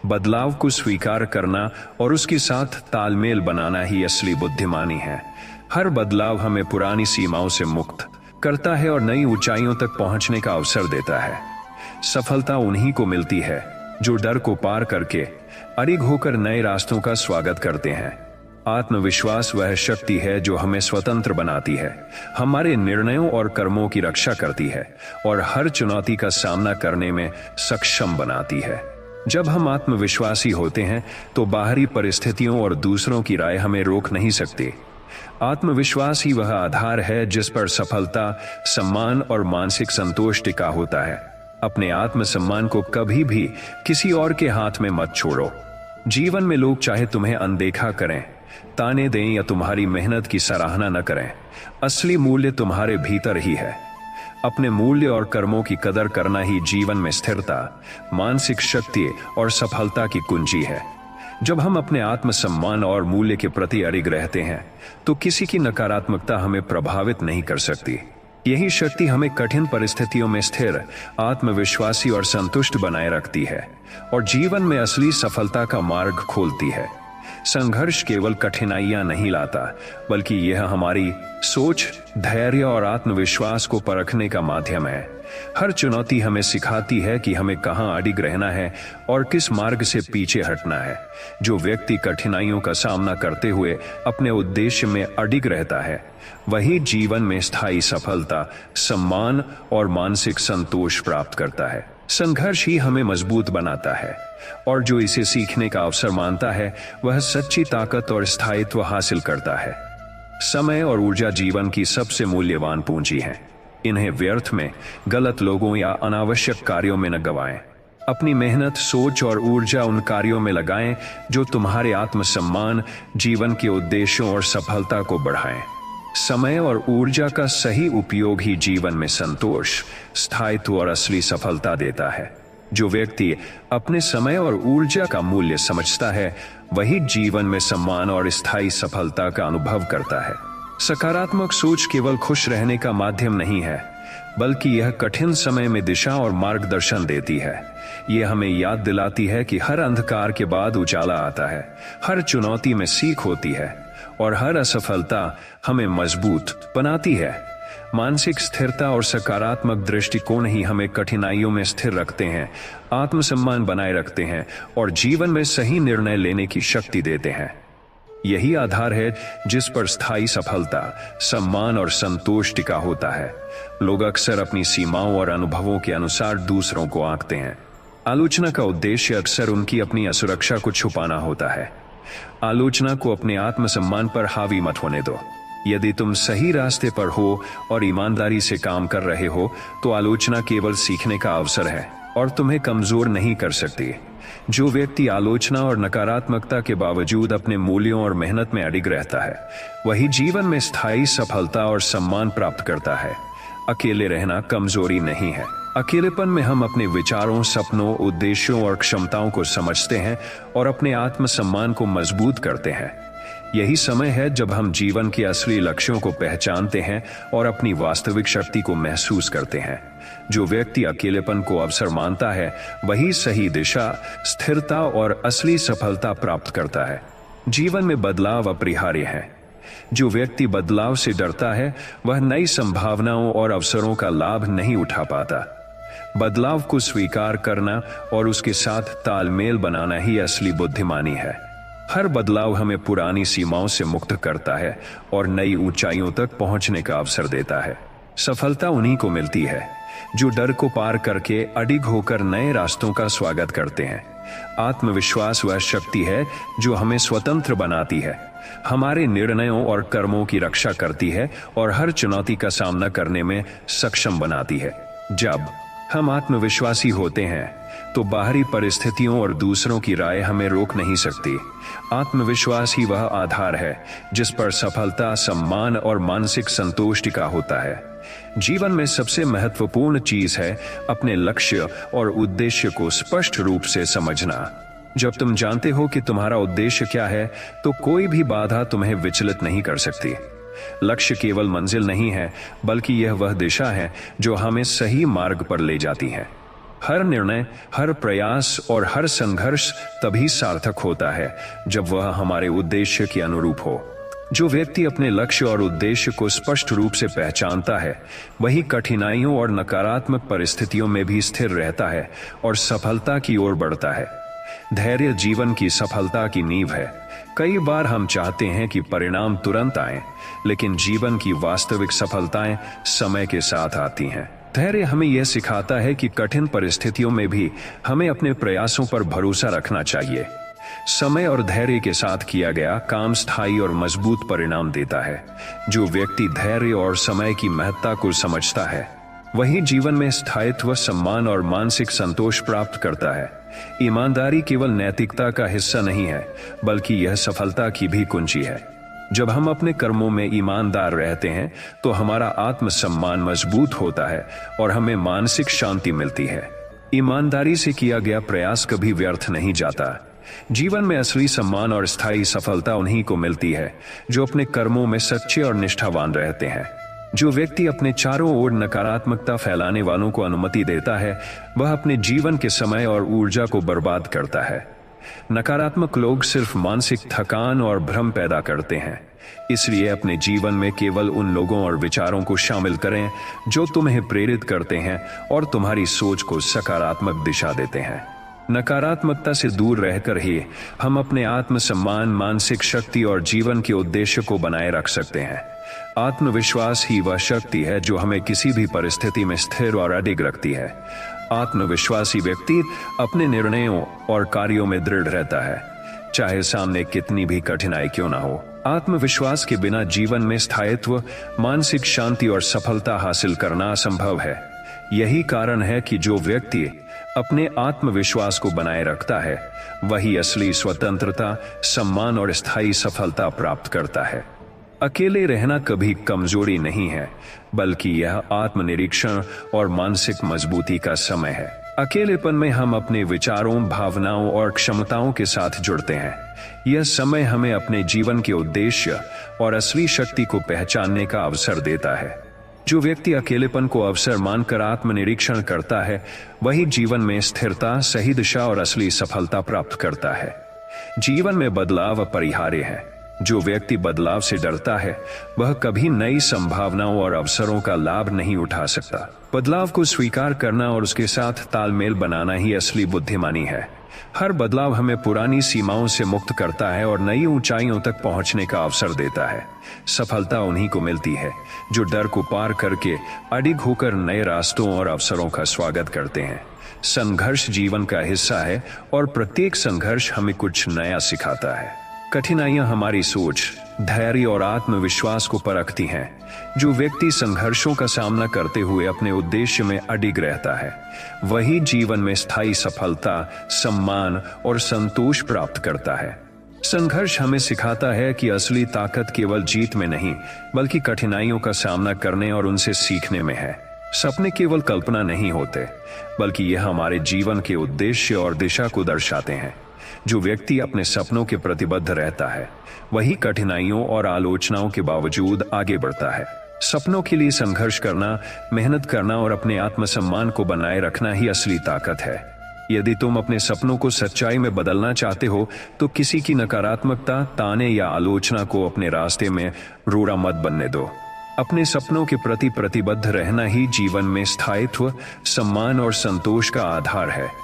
बदलाव को स्वीकार करना और उसके साथ तालमेल बनाना ही असली बुद्धिमानी है। हर बदलाव हमें पुरानी सीमाओं से मुक्त करता है और नई ऊंचाइयों तक पहुंचने का अवसर देता है। सफलता उन्हीं को मिलती है जो डर को पार करके अडिग होकर नए रास्तों का स्वागत करते हैं। आत्मविश्वास वह शक्ति है जो हमें स्वतंत्र बनाती है, हमारे निर्णयों और कर्मों की रक्षा करती है और हर चुनौती का सामना करने में सक्षम बनाती है। जब हम आत्मविश्वासी होते हैं तो बाहरी परिस्थितियों और दूसरों की राय हमें रोक नहीं सकती। आत्मविश्वास ही वह आधार है जिस पर सफलता, सम्मान और मानसिक संतोष टिका होता है। अपने आत्मसम्मान को कभी भी किसी और के हाथ में मत छोड़ो। जीवन में लोग चाहे तुम्हें अनदेखा करें, ताने दें या तुम्हारी मेहनत की सराहना न करें, असली मूल्य तुम्हारे भीतर ही है। अपने मूल्य और कर्मों की कदर करना ही जीवन में स्थिरता, मानसिक शक्ति और सफलता की कुंजी है। जब हम अपने आत्मसम्मान और मूल्य के प्रति अडिग रहते हैं तो किसी की नकारात्मकता हमें प्रभावित नहीं कर सकती। यही शक्ति हमें कठिन परिस्थितियों में स्थिर, आत्मविश्वासी और संतुष्ट बनाए रखती है और जीवन में असली सफलता का मार्ग खोलती है। संघर्ष केवल कठिनाइयां नहीं लाता, बल्कि यह हमारी सोच, धैर्य और आत्मविश्वास को परखने का माध्यम है। हर चुनौती हमें सिखाती है कि हमें कहां अडिग रहना है और किस मार्ग से पीछे हटना है। जो व्यक्ति कठिनाइयों का सामना करते हुए अपने उद्देश्य में अडिग रहता है, वही जीवन में स्थायी सफलता, सम्मान और मानसिक संतोष प्राप्त करता है। संघर्ष ही हमें मजबूत बनाता है और जो इसे सीखने का अवसर मानता है, वह सच्ची ताकत और स्थायित्व हासिल करता है। समय और ऊर्जा जीवन की सबसे मूल्यवान पूंजी है। इन्हें व्यर्थ में, गलत लोगों या अनावश्यक कार्यों में न गवाएं। अपनी मेहनत, सोच और ऊर्जा उन कार्यों में लगाएं जो तुम्हारे आत्मसम्मान, जीवन के उद्देश्यों और सफलता को बढ़ाएं। समय और ऊर्जा का सही उपयोग ही जीवन में संतोष, स्थायित्व और असली सफलता देता है। जो व्यक्ति अपने समय और ऊर्जा का मूल्य समझता है, वही जीवन में सम्मान और स्थायी सफलता का अनुभव करता है। सकारात्मक सोच केवल खुश रहने का माध्यम नहीं है, बल्कि यह कठिन समय में दिशा और मार्गदर्शन देती है। यह हमें याद दिलाती है कि हर अंधकार के बाद उजाला आता है, हर चुनौती में सीख होती है और हर असफलता हमें मजबूत बनाती है। मानसिक स्थिरता और सकारात्मक दृष्टिकोण ही हमें कठिनाइयों में स्थिर रखते हैं, आत्मसम्मान बनाए रखते हैं और जीवन में सही निर्णय लेने की शक्ति देते हैं। यही आधार है जिस पर स्थायी सफलता, सम्मान और संतोष टिका होता है। लोग अक्सर अपनी सीमाओं और अनुभवों के अनुसार दूसरों को आंकते हैं। आलोचना का उद्देश्य अक्सर उनकी अपनी असुरक्षा को छुपाना होता है। आलोचना को अपने आत्मसम्मान पर हावी मत होने दो। यदि तुम सही रास्ते पर हो और ईमानदारी से काम कर रहे हो, तो आलोचना केवल सीखने का अवसर है और तुम्हें कमजोर नहीं कर सकती। जो व्यक्ति आलोचना और नकारात्मकता के बावजूद अपने मूल्यों और मेहनत में अडिग रहता है, वही जीवन में स्थायी सफलता और सम्मान प्राप्त करता है। अकेले रहना कमजोरी नहीं है। अकेलेपन में हम अपने विचारों, सपनों, उद्देश्यों और क्षमताओं को समझते हैं और अपने आत्मसम्मान को मजबूत करते हैं। यही समय है जब हम जीवन के असली लक्ष्यों को पहचानते हैं और अपनी वास्तविक शक्ति को महसूस करते हैं। जो व्यक्ति अकेलेपन को अवसर मानता है, वही सही दिशा, स्थिरता और असली सफलता प्राप्त करता है। जीवन में बदलाव अपरिहार्य है। जो व्यक्ति बदलाव से डरता है, वह नई संभावनाओं और अवसरों का लाभ नहीं उठा पाता। बदलाव को स्वीकार करना और उसके साथ तालमेल बनाना ही असली बुद्धिमानी है। हर बदलाव हमें पुरानी सीमाओं से मुक्त करता है और नई ऊंचाइयों तक पहुंचने का अवसर देता है। सफलता उन्हीं को मिलती है जो डर को पार करके अडिग होकर नए रास्तों का स्वागत करते हैं। आत्मविश्वास वह शक्ति है जो हमें स्वतंत्र बनाती है, हमारे निर्णयों और कर्मों की रक्षा करती है और हर चुनौती का सामना करने में सक्षम बनाती है। जब हम आत्मविश्वासी होते हैं तो बाहरी परिस्थितियों और दूसरों की राय हमें रोक नहीं सकती। आत्मविश्वास ही वह आधार है जिस पर सफलता, सम्मान और मानसिक संतोष टिका होता है। जीवन में सबसे महत्वपूर्ण चीज है अपने लक्ष्य और उद्देश्य को स्पष्ट रूप से समझना। जब तुम जानते हो कि तुम्हारा उद्देश्य क्या है, तो कोई भी बाधा तुम्हें विचलित नहीं कर सकती। लक्ष्य केवल मंजिल नहीं है, बल्कि यह वह दिशा है जो हमें सही मार्ग पर ले जाती है। हर निर्णय, हर प्रयास और हर संघर्ष तभी सार्थक होता है जब वह हमारे उद्देश्य के अनुरूप हो। जो व्यक्ति अपने लक्ष्य और उद्देश्य को स्पष्ट रूप से पहचानता है, वही कठिनाइयों और नकारात्मक परिस्थितियों में भी स्थिर रहता है और सफलता की ओर बढ़ता है। धैर्य जीवन की सफलता की नींव है। कई बार हम चाहते हैं कि परिणाम तुरंत आए, लेकिन जीवन की वास्तविक सफलताएं समय के साथ आती हैं। धैर्य हमें यह सिखाता है कि कठिन परिस्थितियों में भी हमें अपने प्रयासों पर भरोसा रखना चाहिए। समय और धैर्य के साथ किया गया काम स्थायी और मजबूत परिणाम देता है। जो व्यक्ति धैर्य और समय की महत्ता को समझता है, वही जीवन में स्थायित्व, सम्मान और मानसिक संतोष प्राप्त करता है। ईमानदारी केवल नैतिकता का हिस्सा नहीं है, बल्कि यह सफलता की भी कुंजी है। जब हम अपने कर्मों में ईमानदार रहते हैं तो हमारा आत्मसम्मान मजबूत होता है और हमें मानसिक शांति मिलती है। ईमानदारी से किया गया प्रयास कभी व्यर्थ नहीं जाता। जीवन में असली सम्मान और स्थायी सफलता उन्हीं को मिलती है जो अपने कर्मों में सच्चे और निष्ठावान रहते हैं। जो व्यक्ति अपने चारों ओर नकारात्मकता फैलाने वालों को अनुमति देता है, वह अपने जीवन के समय और ऊर्जा को बर्बाद करता है। नकारात्मक लोग सिर्फ मानसिक थकान और भ्रम पैदा करते हैं। इसलिए अपने जीवन में केवल उन लोगों और विचारों को शामिल करें जो तुम्हें प्रेरित करते हैं और तुम्हारी सोच को सकारात्मक दिशा देते हैं। नकारात्मकता से दूर रहकर ही हम अपने आत्मसम्मान, मानसिक शक्ति और जीवन के उद्देश्य को बनाए रख सकते हैं। आत्मविश्वास ही वह शक्ति है जो हमें किसी भी परिस्थिति में स्थिर और अडिग रखती है। आत्मविश्वासी व्यक्ति अपने निर्णयों और कार्यों में दृढ़ रहता है, चाहे सामने कितनी भी कठिनाई क्यों ना हो। आत्मविश्वास के बिना जीवन में स्थायित्व, मानसिक शांति और सफलता हासिल करना असंभव है। यही कारण है कि जो व्यक्ति अपने आत्मविश्वास को बनाए रखता है, वही असली स्वतंत्रता, सम्मान और स्थायी सफलता प्राप्त करता है। अकेले रहना कभी कमजोरी नहीं है, बल्कि यह आत्मनिरीक्षण और मानसिक मजबूती का समय है। अकेलेपन में हम अपने विचारों, भावनाओं और क्षमताओं के साथ जुड़ते हैं। यह समय हमें अपने जीवन के उद्देश्य और असली शक्ति को पहचानने का अवसर देता है। जो व्यक्ति अकेलेपन को अवसर मानकर आत्मनिरीक्षण करता है, वही जीवन में स्थिरता, सही दिशा और असली सफलता प्राप्त करता है। जीवन में बदलाव अपरिहार्य है। जो व्यक्ति बदलाव से डरता है, वह कभी नई संभावनाओं और अवसरों का लाभ नहीं उठा सकता। बदलाव को स्वीकार करना और उसके साथ तालमेल बनाना ही असली बुद्धिमानी है। हर बदलाव हमें पुरानी सीमाओं से मुक्त करता है और नई ऊंचाइयों तक पहुंचने का अवसर देता है। सफलता उन्हीं को मिलती है जो डर को पार करके अडिग होकर नए रास्तों और अवसरों का स्वागत करते हैं। संघर्ष जीवन का हिस्सा है और प्रत्येक संघर्ष हमें कुछ नया सिखाता है। कठिनाइयां हमारी सोच, धैर्य और आत्मविश्वास को परखती हैं। जो व्यक्ति संघर्षों का सामना करते हुए अपने उद्देश्य में अडिग रहता है, वही जीवन में स्थायी सफलता, सम्मान और संतोष प्राप्त करता है। संघर्ष हमें सिखाता है कि असली ताकत केवल जीत में नहीं, बल्कि कठिनाइयों का सामना करने और उनसे सीखने में है। सपने केवल कल्पना नहीं होते, बल्कि यह हमारे जीवन के उद्देश्य और दिशा को दर्शाते हैं। जो व्यक्ति अपने सपनों के प्रतिबद्ध रहता है, वही कठिनाइयों और आलोचनाओं के बावजूद आगे बढ़ता है। सपनों के लिए संघर्ष करना, मेहनत करना और अपने आत्मसम्मान को बनाए रखना ही असली ताकत है। यदि तुम अपने सपनों को सच्चाई में बदलना चाहते हो, तो किसी की नकारात्मकता, ताने या आलोचना को अपने रास्ते में रोड़ा मत बनने दो। अपने सपनों के प्रति प्रतिबद्ध रहना ही जीवन में स्थायित्व, सम्मान और संतोष का आधार है।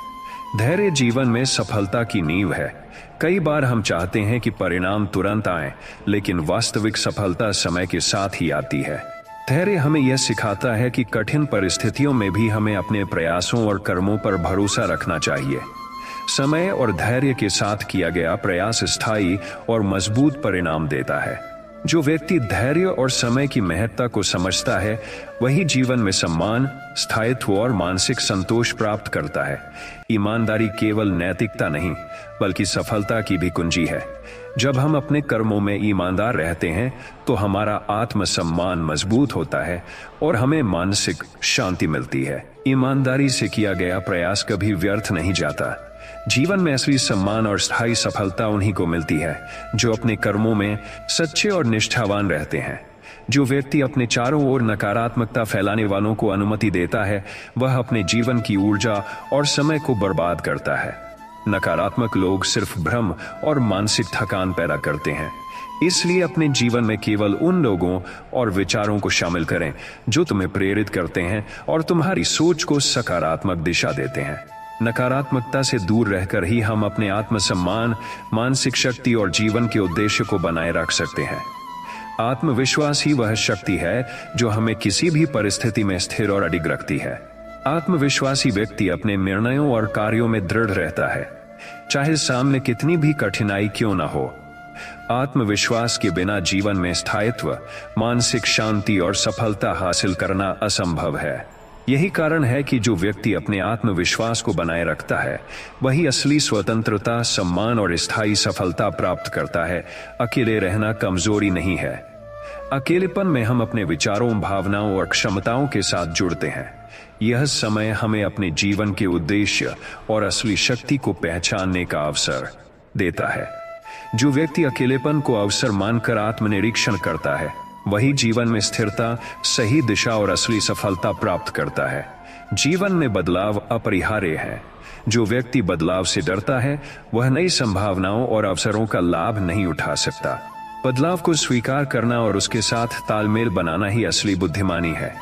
धैर्य जीवन में सफलता की नींव है। कई बार हम चाहते हैं कि परिणाम तुरंत आए, लेकिन वास्तविक सफलता समय के साथ ही आती है। धैर्य हमें यह सिखाता है कि कठिन परिस्थितियों में भी हमें अपने प्रयासों और कर्मों पर भरोसा रखना चाहिए। समय और धैर्य के साथ किया गया प्रयास स्थायी और मजबूत परिणाम देता है। जो व्यक्ति धैर्य और समय की महत्ता को समझता है, वही जीवन में सम्मान, स्थायित्व और मानसिक संतोष प्राप्त करता है। ईमानदारी केवल नैतिकता नहीं, बल्कि सफलता की भी कुंजी है। जब हम अपने कर्मों में ईमानदार रहते हैं, तो हमारा आत्मसम्मान मजबूत होता है और हमें मानसिक शांति मिलती है। ईमानदारी से किया गया प्रयास कभी व्यर्थ नहीं जाता। जीवन में असली सम्मान और स्थायी सफलता उन्हीं को मिलती है जो अपने कर्मों में सच्चे और निष्ठावान रहते हैं। जो व्यक्ति अपने चारों ओर नकारात्मकता फैलाने वालों को अनुमति देता है, वह अपने जीवन की ऊर्जा और समय को बर्बाद करता है। नकारात्मक लोग सिर्फ भ्रम और मानसिक थकान पैदा करते हैं। इसलिए अपने जीवन में केवल उन लोगों और विचारों को शामिल करें जो तुम्हें प्रेरित करते हैं और तुम्हारी सोच को सकारात्मक दिशा देते हैं। नकारात्मकता से दूर रहकर ही हम अपने आत्मसम्मान, मानसिक शक्ति और जीवन के उद्देश्य को बनाए रख सकते हैं। आत्मविश्वास ही वह शक्ति है जो हमें किसी भी परिस्थिति में स्थिर और अडिग रखती है। आत्मविश्वासी व्यक्ति अपने निर्णयों और कार्यों में दृढ़ रहता है, चाहे सामने कितनी भी कठिनाई क्यों न हो। आत्मविश्वास के बिना जीवन में स्थायित्व, मानसिक शांति और सफलता हासिल करना असंभव है। यही कारण है कि जो व्यक्ति अपने आत्मविश्वास को बनाए रखता है वही असली स्वतंत्रता, सम्मान और स्थायी सफलता प्राप्त करता है। अकेले रहना कमजोरी नहीं है। अकेलेपन में हम अपने विचारों, भावनाओं और क्षमताओं के साथ जुड़ते हैं। यह समय हमें अपने जीवन के उद्देश्य और असली शक्ति को पहचानने का अवसर देता है। जो व्यक्ति अकेलेपन को अवसर मानकर आत्मनिरीक्षण करता है वही जीवन में स्थिरता, सही दिशा और असली सफलता प्राप्त करता है। जीवन में बदलाव अपरिहार्य है। जो व्यक्ति बदलाव से डरता है वह नई संभावनाओं और अवसरों का लाभ नहीं उठा सकता। बदलाव को स्वीकार करना और उसके साथ तालमेल बनाना ही असली बुद्धिमानी है।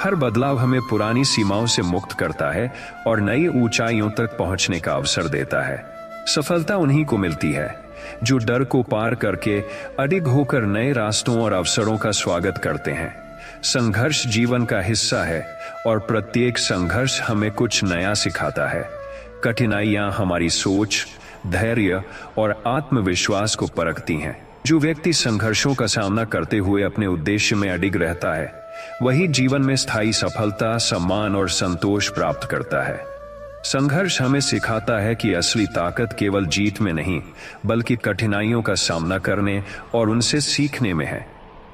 हर बदलाव हमें पुरानी सीमाओं से मुक्त करता है और नई ऊंचाइयों तक पहुंचने का अवसर देता है। सफलता उन्हीं को मिलती है जो डर को पार करके अडिग होकर नए रास्तों और अवसरों का स्वागत करते हैं। संघर्ष जीवन का हिस्सा है और प्रत्येक संघर्ष हमें कुछ नया सिखाता है। कठिनाइयां हमारी सोच, धैर्य और आत्मविश्वास को परखती हैं। जो व्यक्ति संघर्षों का सामना करते हुए अपने उद्देश्य में अडिग रहता है वही जीवन में स्थायी सफलता, सम्मान और संतोष प्राप्त करता है। संघर्ष हमें सिखाता है कि असली ताकत केवल जीत में नहीं बल्कि कठिनाइयों का सामना करने और उनसे सीखने में है।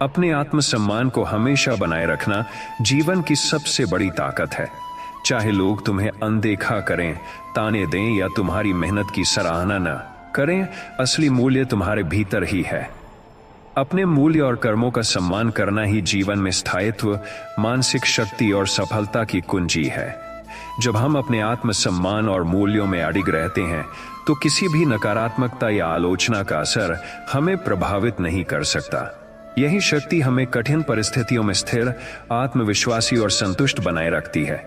अपने आत्मसम्मान को हमेशा बनाए रखना जीवन की सबसे बड़ी ताकत है। चाहे लोग तुम्हें अनदेखा करें, ताने दें या तुम्हारी मेहनत की सराहना न करें, असली मूल्य तुम्हारे भीतर ही है। अपने मूल्य और कर्मों का सम्मान करना ही जीवन में स्थायित्व, मानसिक शक्ति और सफलता की कुंजी है। जब हम अपने आत्मसम्मान और मूल्यों में अडिग रहते हैं तो किसी भी नकारात्मकता या आलोचना का असर हमें प्रभावित नहीं कर सकता। यही शक्ति हमें कठिन परिस्थितियों में स्थिर, आत्मविश्वासी और संतुष्ट बनाए रखती है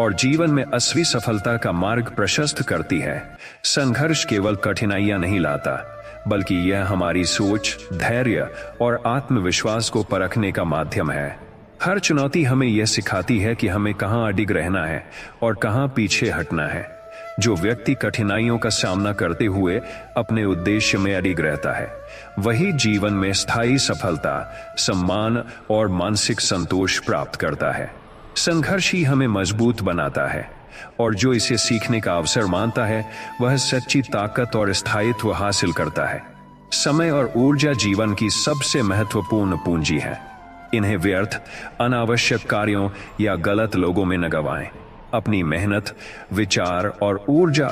और जीवन में असली सफलता का मार्ग प्रशस्त करती है। संघर्ष केवल कठिनाइयां नहीं लाता बल्कि यह हमारी सोच, धैर्य और आत्मविश्वास को परखने का माध्यम है। हर चुनौती हमें यह सिखाती है कि हमें कहां अडिग रहना है और कहां पीछे हटना है। जो व्यक्ति कठिनाइयों का सामना करते हुए अपने उद्देश्य में अडिग रहता है वही जीवन में स्थायी सफलता, सम्मान और मानसिक संतोष प्राप्त करता है। संघर्ष ही हमें मजबूत बनाता है और जो इसे सीखने का अवसर मानता है वह सच्ची ताकत और स्थायित्व हासिल करता है। समय और ऊर्जा जीवन की सबसे महत्वपूर्ण पूंजी है। इन्हें व्यर्थ, अनावश्यक कार्यों या गलत लोगों में न गवाएं। अपनी मेहनत, विचार और ऊर्जा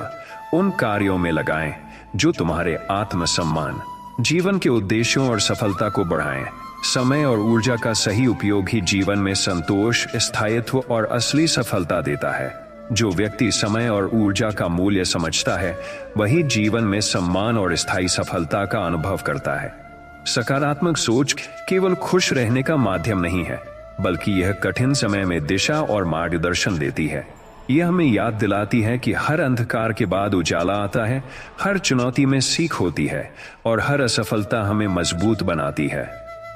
उन कार्यों में लगाएं जो तुम्हारे आत्मसम्मान, जीवन के उद्देश्यों और सफलता को बढ़ाएं। समय और ऊर्जा का सही उपयोग ही जीवन में संतोष, स्थायित्व और असली सफलता देता है। जो व्यक्ति समय और ऊर्जा का मूल्य समझता है वही जीवन में सम्मान और स्थायी सफलता का अनुभव करता है। सकारात्मक सोच केवल खुश रहने का माध्यम नहीं है बल्कि यह कठिन समय में दिशा और मार्गदर्शन देती है। यह हमें याद दिलाती है कि हर अंधकार के बाद उजाला आता है, हर चुनौती में सीख होती है और हर असफलता हमें मजबूत बनाती है।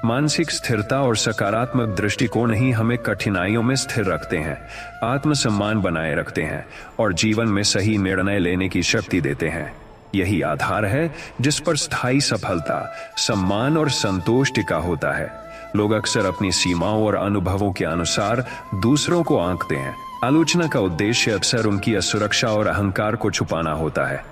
मानसिक स्थिरता और सकारात्मक दृष्टिकोण ही हमें कठिनाइयों में स्थिर रखते हैं, आत्मसम्मान बनाए रखते हैं और जीवन में सही निर्णय लेने की शक्ति देते हैं। यही आधार है जिस पर स्थायी सफलता, सम्मान और संतोष टिका होता है। लोग अक्सर अपनी सीमाओं और अनुभवों के अनुसार दूसरों को आंकते हैं। आलोचना का उद्देश्य अक्सर उनकी असुरक्षा और अहंकार को छुपाना होता है।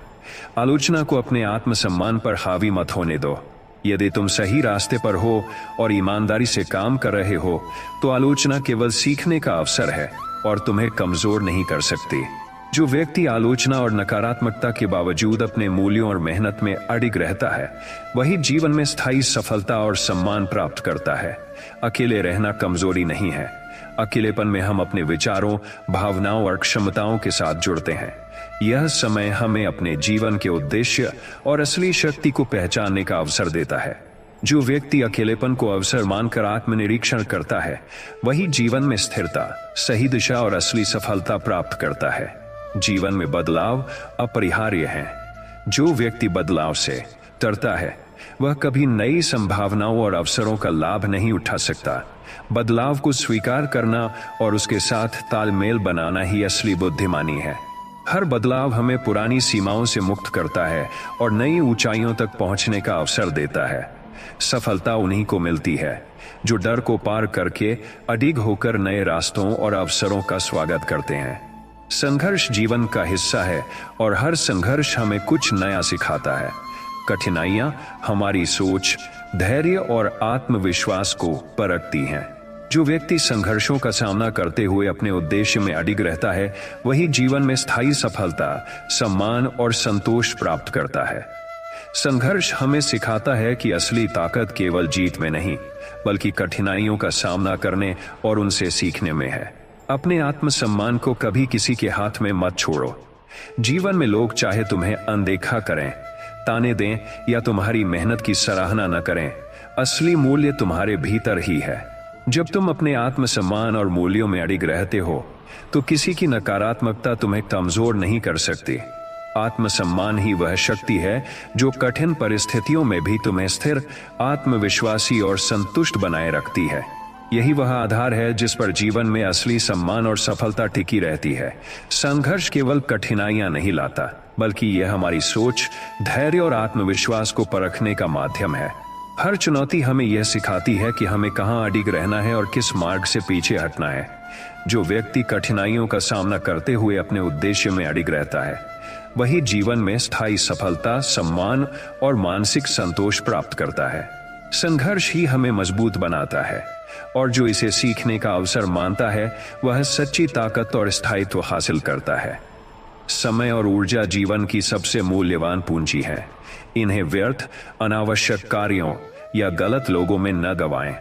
आलोचना को अपने आत्मसम्मान पर हावी मत होने दो। यदि तुम सही रास्ते पर हो और ईमानदारी से काम कर रहे हो तो आलोचना केवल सीखने का अवसर है और तुम्हें कमजोर नहीं कर सकती। जो व्यक्ति आलोचना और नकारात्मकता के बावजूद अपने मूल्यों और मेहनत में अडिग रहता है वही जीवन में स्थायी सफलता और सम्मान प्राप्त करता है। अकेले रहना कमजोरी नहीं है। अकेलेपन में हम अपने विचारों, भावनाओं और क्षमताओं के साथ जुड़ते हैं। यह समय हमें अपने जीवन के उद्देश्य और असली शक्ति को पहचानने का अवसर देता है। जो व्यक्ति अकेलेपन को अवसर मानकर आत्मनिरीक्षण करता है वही जीवन में स्थिरता, सही दिशा और असली सफलता प्राप्त करता है। जीवन में बदलाव अपरिहार्य है। जो व्यक्ति बदलाव से डरता है वह कभी नई संभावनाओं और अवसरों का लाभ नहीं उठा सकता। बदलाव को स्वीकार करना और उसके साथ तालमेल बनाना ही असली बुद्धिमानी है। हर बदलाव हमें पुरानी सीमाओं से मुक्त करता है और नई ऊंचाइयों तक पहुंचने का अवसर देता है। सफलता उन्हीं को मिलती है जो डर को पार करके अडिग होकर नए रास्तों और अवसरों का स्वागत करते हैं। संघर्ष जीवन का हिस्सा है और हर संघर्ष हमें कुछ नया सिखाता है। कठिनाइयां हमारी सोच, धैर्य और आत्मविश्वास को परखती हैं। जो व्यक्ति संघर्षों का सामना करते हुए अपने उद्देश्य में अडिग रहता है, वही जीवन में स्थायी सफलता, सम्मान और संतोष प्राप्त करता है। संघर्ष हमें सिखाता है कि असली ताकत केवल जीत में नहीं, बल्कि कठिनाइयों का सामना करने और उनसे सीखने में है। अपने आत्मसम्मान को कभी किसी के हाथ में मत छोड़ो। जीवन में लोग चाहे तुम्हें अनदेखा करें, ताने दें या तुम्हारी मेहनत की सराहना न करें, असली मूल्य तुम्हारे भीतर ही है। जब तुम अपने आत्मसम्मान और मूल्यों में अडिग रहते हो, तो किसी की नकारात्मकता तुम्हें कमजोर नहीं कर सकती। आत्मसम्मान ही वह शक्ति है जो कठिन परिस्थितियों में भी तुम्हें स्थिर, आत्मविश्वासी और संतुष्ट बनाए रखती है। यही वह आधार है जिस पर जीवन में असली सम्मान और सफलता टिकी रहती है। संघर्ष केवल कठिनाइयां नहीं लाता, बल्कि यह हमारी सोच, धैर्य और आत्मविश्वास को परखने का माध्यम है। हर चुनौती हमें यह सिखाती है कि हमें कहां अडिग रहना है और किस मार्ग से पीछे हटना है। जो व्यक्ति कठिनाइयों का सामना करते हुए अपने उद्देश्य में अडिग रहता है, वही जीवन में स्थायी सफलता, सम्मान और मानसिक संतोष प्राप्त करता है। संघर्ष ही हमें मजबूत बनाता है और जो इसे सीखने का अवसर मानता है, वह सच्ची ताकत और स्थायित्व हासिल करता है। समय और ऊर्जा जीवन की सबसे मूल्यवान पूंजी है। इन्हें व्यर्थ, अनावश्यक कार्यों या गलत लोगों में न गवाएं।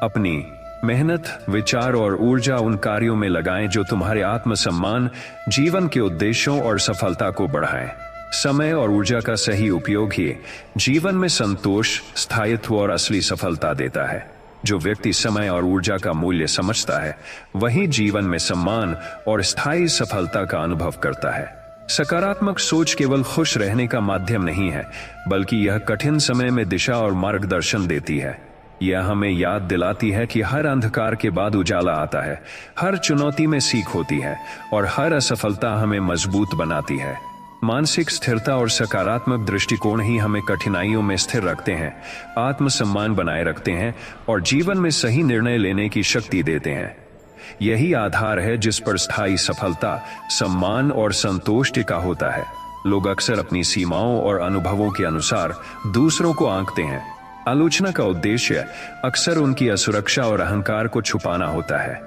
अपनी मेहनत, विचार और ऊर्जा उन कार्यों में लगाएं जो तुम्हारे आत्मसम्मान, जीवन के उद्देश्यों और सफलता को बढ़ाएं। समय और ऊर्जा का सही उपयोग ही जीवन में संतोष, स्थायित्व और असली सफलता देता है। जो व्यक्ति समय और ऊर्जा का मूल्य समझता है, वही जीवन में सम्मान और स्थायी सफलता का अनुभव करता है। सकारात्मक सोच केवल खुश रहने का माध्यम नहीं है, बल्कि यह कठिन समय में दिशा और मार्गदर्शन देती है। यह हमें याद दिलाती है कि हर अंधकार के बाद उजाला आता है, हर चुनौती में सीख होती है और हर असफलता हमें मजबूत बनाती है। मानसिक स्थिरता और सकारात्मक दृष्टिकोण ही हमें कठिनाइयों में स्थिर रखते हैं, आत्मसम्मान बनाए रखते हैं और जीवन में सही निर्णय लेने की शक्ति देते हैं। यही आधार है जिस पर स्थायी सफलता, सम्मान और संतोष टिका होता है। लोग अक्सर अपनी सीमाओं और अनुभवों के अनुसार दूसरों को आंकते हैं। आलोचना का उद्देश्य अक्सर उनकी असुरक्षा और अहंकार को छुपाना होता है।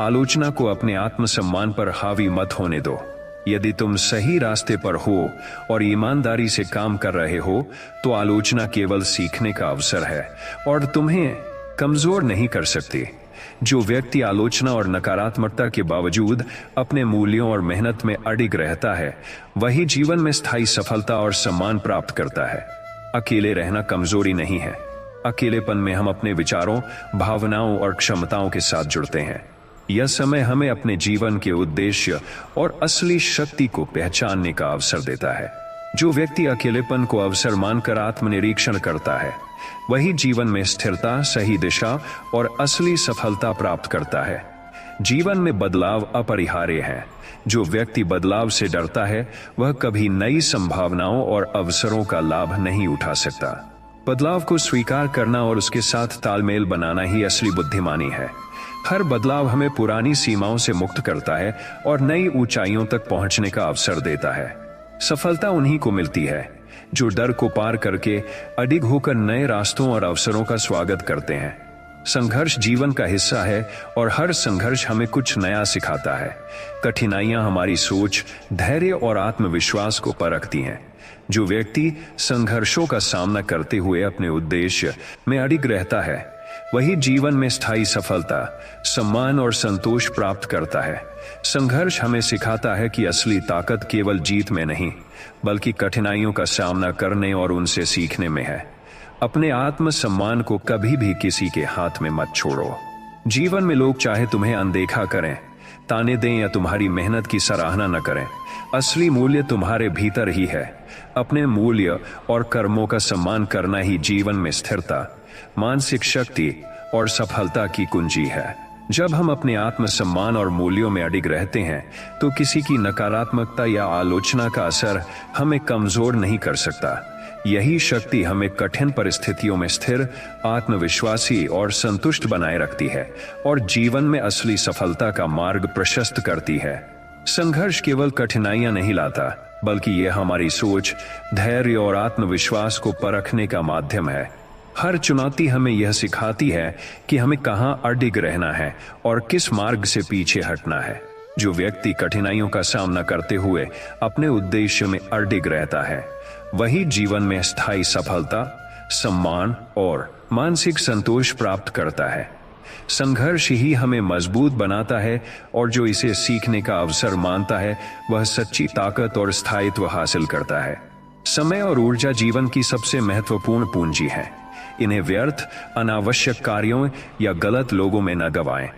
आलोचना को अपने आत्मसम्मान पर हावी मत होने दो। यदि तुम सही रास्ते पर हो और ईमानदारी से काम कर रहे हो, तो आलोचना केवल सीखने का अवसर है और तुम्हें कमजोर नहीं कर सकती। जो व्यक्ति आलोचना और नकारात्मकता के बावजूद अपने मूल्यों और मेहनत में अडिग रहता है, वही जीवन में स्थायी सफलता और सम्मान प्राप्त करता है। अकेले रहना कमजोरी नहीं है। अकेलेपन में हम अपने विचारों, भावनाओं और क्षमताओं के साथ जुड़ते हैं। यह समय हमें अपने जीवन के उद्देश्य और असली शक्ति को पहचानने का अवसर देता है। जो व्यक्ति अकेलेपन को अवसर मानकर आत्मनिरीक्षण करता है, वही जीवन में स्थिरता, सही दिशा और असली सफलता प्राप्त करता है। जीवन में बदलाव अपरिहार्य है। जो व्यक्ति बदलाव से डरता है, वह कभी नई संभावनाओं और अवसरों का लाभ नहीं उठा सकता। बदलाव को स्वीकार करना और उसके साथ तालमेल बनाना ही असली बुद्धिमानी है। हर बदलाव हमें पुरानी सीमाओं से मुक्त करता है और नई ऊंचाइयों तक पहुंचने का अवसर देता है। सफलता उन्हीं को मिलती है जो डर को पार करके अडिग होकर नए रास्तों और अवसरों का स्वागत करते हैं। संघर्ष जीवन का हिस्सा है और हर संघर्ष हमें कुछ नया सिखाता है। कठिनाइयां हमारी सोच, धैर्य और आत्मविश्वास को परखती हैं। जो व्यक्ति संघर्षों का सामना करते हुए अपने उद्देश्य में अडिग रहता है, वही जीवन में स्थायी सफलता, सम्मान और संतोष प्राप्त करता है। संघर्ष हमें सिखाता है कि असली ताकत केवल जीत में नहीं, बल्कि कठिनाइयों का सामना करने और उनसे सीखने में है। अपने आत्मसम्मान को कभी भी किसी के हाथ में मत छोड़ो। जीवन में लोग चाहे तुम्हें अनदेखा करें, ताने दें या तुम्हारी मेहनत की सराहना न करें, असली मूल्य तुम्हारे भीतर ही है। अपने मूल्य और कर्मों का सम्मान करना ही जीवन में स्थिरता, मानसिक शक्ति और सफलता की कुंजी है। जब हम अपने आत्मसम्मान और मूल्यों में अडिग रहते हैं, तो किसी की नकारात्मकता या आलोचना का असर हमें कमजोर नहीं कर सकता। यही शक्ति हमें कठिन परिस्थितियों में स्थिर, आत्मविश्वासी और संतुष्ट बनाए रखती है और जीवन में असली सफलता का मार्ग प्रशस्त करती है। संघर्ष केवल कठिनाइयां नहीं लाता, बल्कि यह हमारी सोच, धैर्य और आत्मविश्वास को परखने का माध्यम है। हर चुनौती हमें यह सिखाती है कि हमें कहां अडिग रहना है और किस मार्ग से पीछे हटना है। जो व्यक्ति कठिनाइयों का सामना करते हुए अपने उद्देश्य में अडिग रहता है, वही जीवन में स्थायी सफलता, सम्मान और मानसिक संतोष प्राप्त करता है। संघर्ष ही हमें मजबूत बनाता है और जो इसे सीखने का अवसर मानता है, वह सच्ची ताकत और स्थायित्व हासिल करता है। समय और ऊर्जा जीवन की सबसे महत्वपूर्ण पूंजी है। इन्हें व्यर्थ, अनावश्यक कार्यों या गलत लोगों में न गवाएं।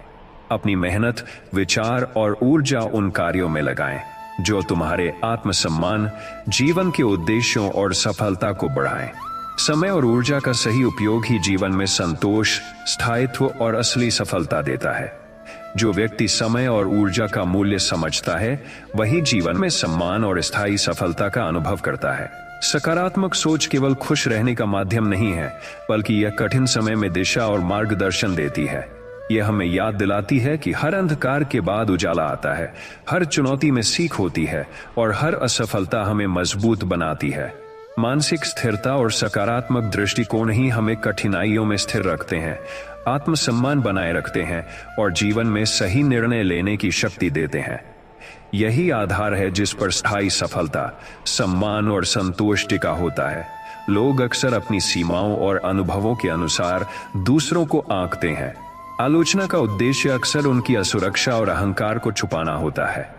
अपनी मेहनत, विचार और ऊर्जा उन कार्यों में लगाएं जो तुम्हारे आत्मसम्मान, जीवन के उद्देश्यों और सफलता को बढ़ाएं। समय और ऊर्जा का सही उपयोग ही जीवन में संतोष, स्थायित्व और असली सफलता देता है। जो व्यक्ति समय और ऊर्जा का मूल्य समझता है, वही जीवन में सम्मान और स्थायी सफलता का अनुभव करता है। सकारात्मक सोच केवल खुश रहने का माध्यम नहीं है, बल्कि यह कठिन समय में दिशा और मार्गदर्शन देती है। यह हमें याद दिलाती है कि हर अंधकार के बाद उजाला आता है, हर चुनौती में सीख होती है और हर असफलता हमें मजबूत बनाती है। मानसिक स्थिरता और सकारात्मक दृष्टिकोण ही हमें कठिनाइयों में स्थिर रखते हैं, आत्मसम्मान बनाए रखते हैं और जीवन में सही निर्णय लेने की शक्ति देते हैं। यही आधार है जिस पर स्थायी सफलता, सम्मान और संतोष टिका होता है। लोग अक्सर अपनी सीमाओं और अनुभवों के अनुसार दूसरों को आंकते हैं। आलोचना का उद्देश्य अक्सर उनकी असुरक्षा और अहंकार को छुपाना होता है।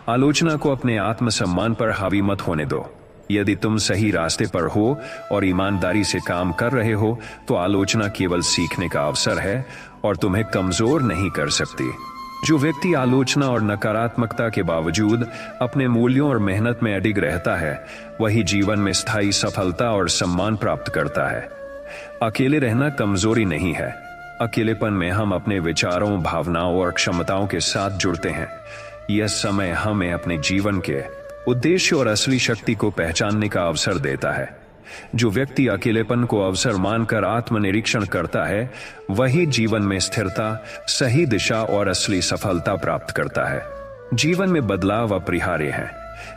आलोचना को अपने आत्मसम्मान पर हावी मत होने दो। यदि तुम सही रास्ते पर हो और ईमानदारी से काम कर रहे हो, तो आलोचना केवल सीखने का अवसर है और तुम्हें कमजोर नहीं कर सकती। जो व्यक्ति आलोचना और नकारात्मकता के बावजूद अपने मूल्यों और मेहनत में अडिग रहता है, वही जीवन में स्थायी सफलता और सम्मान प्राप्त करता है। अकेले रहना कमजोरी नहीं है। अकेलेपन में हम अपने विचारों, भावनाओं और क्षमताओं के साथ जुड़ते हैं। यह समय हमें अपने जीवन के उद्देश्य और असली शक्ति को पहचानने का अवसर देता है। जो व्यक्ति अकेलेपन को अवसर मानकर आत्मनिरीक्षण करता है, वही जीवन में स्थिरता, सही दिशा और असली सफलता प्राप्त करता है। जीवन में बदलाव अपरिहार्य है।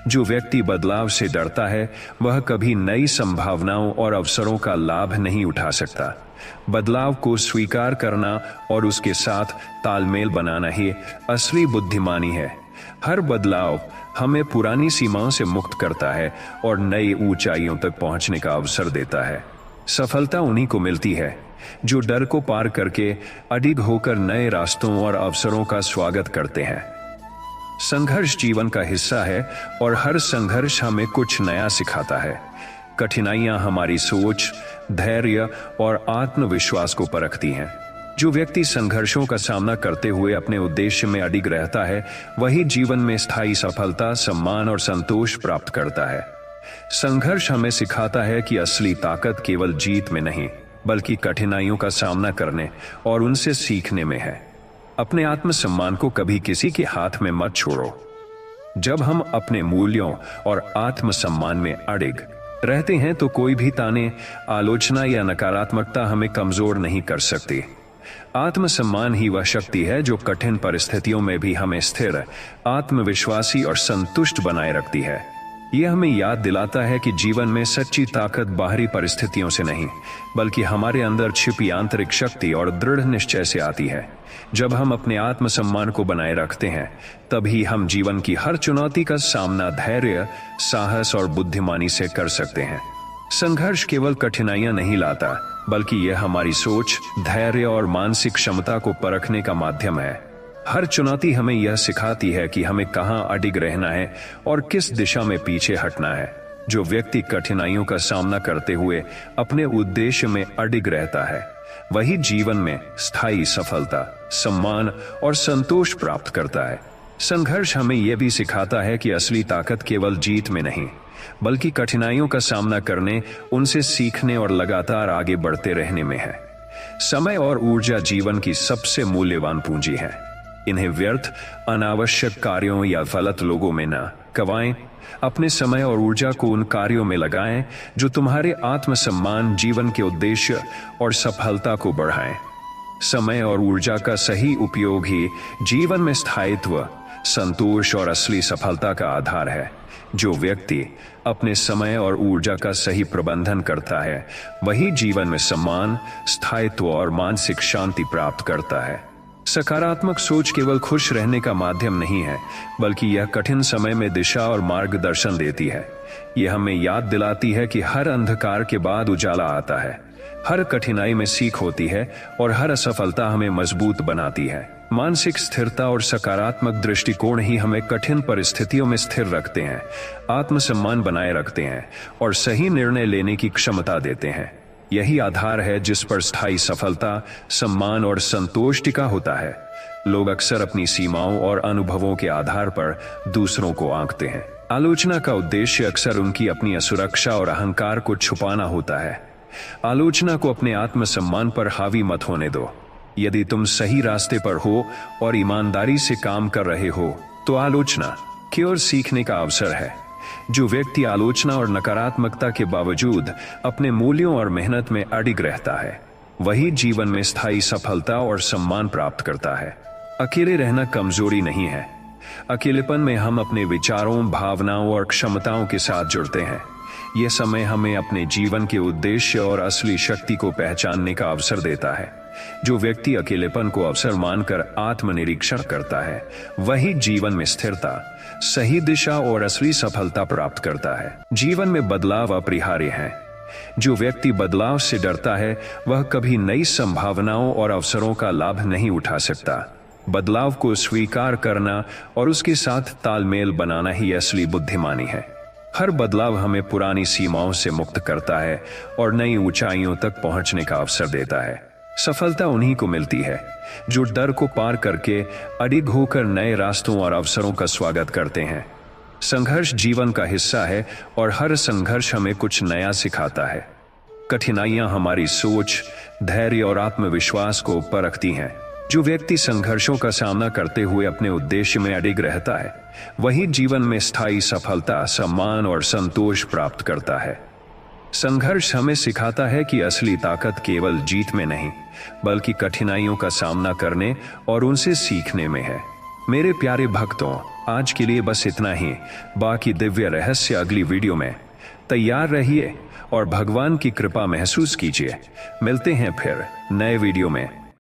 जो व्यक्ति बदलाव से डरता है, वह कभी नई संभावनाओं और अवसरों का लाभ नहीं उठा सकता। बदलाव को स्वीकार करना और उसके साथ तालमेल बनाना ही असली बुद्धिमानी है। हर बदलाव हमें पुरानी सीमाओं से मुक्त करता है और नई ऊंचाइयों तक पहुंचने का अवसर देता है। सफलता उन्हीं को मिलती है जो डर को पार करके अडिग होकर नए रास्तों और अवसरों का स्वागत करते हैं। संघर्ष जीवन का हिस्सा है और हर संघर्ष हमें कुछ नया सिखाता है। कठिनाइयां हमारी सोच, धैर्य और आत्मविश्वास को परखती हैं। जो व्यक्ति संघर्षों का सामना करते हुए अपने उद्देश्य में अडिग रहता है, वही जीवन में स्थायी सफलता, सम्मान और संतोष प्राप्त करता है। संघर्ष हमें सिखाता है कि असली ताकत केवल जीत में नहीं, बल्कि कठिनाइयों का सामना करने और उनसे सीखने में है। अपने आत्मसम्मान को कभी किसी के हाथ में मत छोड़ो। जब हम अपने मूल्यों और आत्मसम्मान में अडिग रहते हैं, तो कोई भी ताने, आलोचना या नकारात्मकता हमें कमजोर नहीं कर सकती। आत्मसम्मान ही वह शक्ति है जो कठिन परिस्थितियों में भी हमें स्थिर, आत्मविश्वासी और संतुष्ट बनाए रखती है। यह हमें याद दिलाता है कि जीवन में सच्ची ताकत बाहरी परिस्थितियों से नहीं, बल्कि हमारे अंदर छिपी आंतरिक शक्ति और दृढ़ निश्चय से आती है। जब हम अपने आत्मसम्मान को बनाए रखते हैं, तभी हम जीवन की हर चुनौती का सामना धैर्य, साहस और बुद्धिमानी से कर सकते हैं। संघर्ष केवल कठिनाइयां नहीं लाता, बल्कि यह हमारी सोच, धैर्य और मानसिक क्षमता को परखने का माध्यम है। हर चुनौती हमें यह सिखाती है कि हमें कहां अडिग रहना है और किस दिशा में पीछे हटना है। जो व्यक्ति कठिनाइयों का सामना करते हुए अपने उद्देश्य में अडिग रहता है, वही जीवन में स्थायी सफलता, सम्मान और संतोष प्राप्त करता है। संघर्ष हमें यह भी सिखाता है कि असली ताकत केवल जीत में नहीं, बल्कि कठिनाइयों का सामना करने, उनसे सीखने और लगातार आगे बढ़ते रहने में है। समय और ऊर्जा जीवन की सबसे मूल्यवान पूंजी है। इन्हें व्यर्थ, अनावश्यक कार्यों या गलत लोगों में न गवाएं अपने समय और ऊर्जा को उन कार्यों में लगाएं जो तुम्हारे आत्मसम्मान, जीवन के उद्देश्य और सफलता को बढ़ाएं। समय और ऊर्जा का सही उपयोग ही जीवन में स्थायित्व, संतोष और असली सफलता का आधार है। जो व्यक्ति अपने समय और ऊर्जा का सही प्रबंधन करता है, वही जीवन में सम्मान, स्थायित्व और मानसिक शांति प्राप्त करता है। सकारात्मक सोच केवल खुश रहने का माध्यम नहीं है, बल्कि यह कठिन समय में दिशा और मार्गदर्शन देती है। यह हमें याद दिलाती है कि हर अंधकार के बाद उजाला आता है, हर कठिनाई में सीख होती है और हर असफलता हमें मजबूत बनाती है। मानसिक स्थिरता और सकारात्मक दृष्टिकोण ही हमें कठिन परिस्थितियों में स्थिर रखते हैं, आत्मसम्मान बनाए रखते हैं और सही निर्णय लेने की क्षमता देते हैं। यही आधार है जिस पर स्थायी सफलता, सम्मान और संतोष टिका होता है। लोग अक्सर अपनी सीमाओं और अनुभवों के आधार पर दूसरों को आंकते हैं। आलोचना का उद्देश्य अक्सर उनकी अपनी असुरक्षा और अहंकार को छुपाना होता है। आलोचना को अपने आत्मसम्मान पर हावी मत होने दो। यदि तुम सही रास्ते पर हो और ईमानदारी से काम कर रहे हो, तो आलोचना केवल सीखने का अवसर है। जो व्यक्ति आलोचना और नकारात्मकता के बावजूद अपने मूल्यों और मेहनत में अडिग रहता है, वही जीवन में स्थायी सफलता और सम्मान प्राप्त करता है। अकेले रहना कमजोरी नहीं है। अकेलेपन में हम अपने विचारों, भावनाओं और क्षमताओं के साथ जुड़ते हैं। यह समय हमें अपने जीवन के उद्देश्य और असली शक्ति को पहचानने का अवसर देता है। जो व्यक्ति अकेलेपन को अवसर मानकर आत्मनिरीक्षण करता है, वही जीवन में स्थिरता, सही दिशा और असली सफलता प्राप्त करता है। जीवन में बदलाव अपरिहार्य है। जो व्यक्ति बदलाव से डरता है, वह कभी नई संभावनाओं और अवसरों का लाभ नहीं उठा सकता। बदलाव को स्वीकार करना और उसके साथ तालमेल बनाना ही असली बुद्धिमानी है। हर बदलाव हमें पुरानी सीमाओं से मुक्त करता है और नई ऊंचाइयों तक पहुंचने का अवसर देता है। सफलता उन्हीं को मिलती है जो डर को पार करके अडिग होकर नए रास्तों और अवसरों का स्वागत करते हैं। संघर्ष जीवन का हिस्सा है और हर संघर्ष हमें कुछ नया सिखाता है। कठिनाइयां हमारी सोच, धैर्य और आत्मविश्वास को परखती हैं। जो व्यक्ति संघर्षों का सामना करते हुए अपने उद्देश्य में अडिग रहता है, वही जीवन में स्थायी सफलता, सम्मान और संतोष प्राप्त करता है। संघर्ष हमें सिखाता है कि असली ताकत केवल जीत में नहीं, बल्कि कठिनाइयों का सामना करने और उनसे सीखने में है। मेरे प्यारे भक्तों, आज के लिए बस इतना ही। बाकी दिव्य रहस्य अगली वीडियो में। तैयार रहिए और भगवान की कृपा महसूस कीजिए। मिलते हैं फिर नए वीडियो में।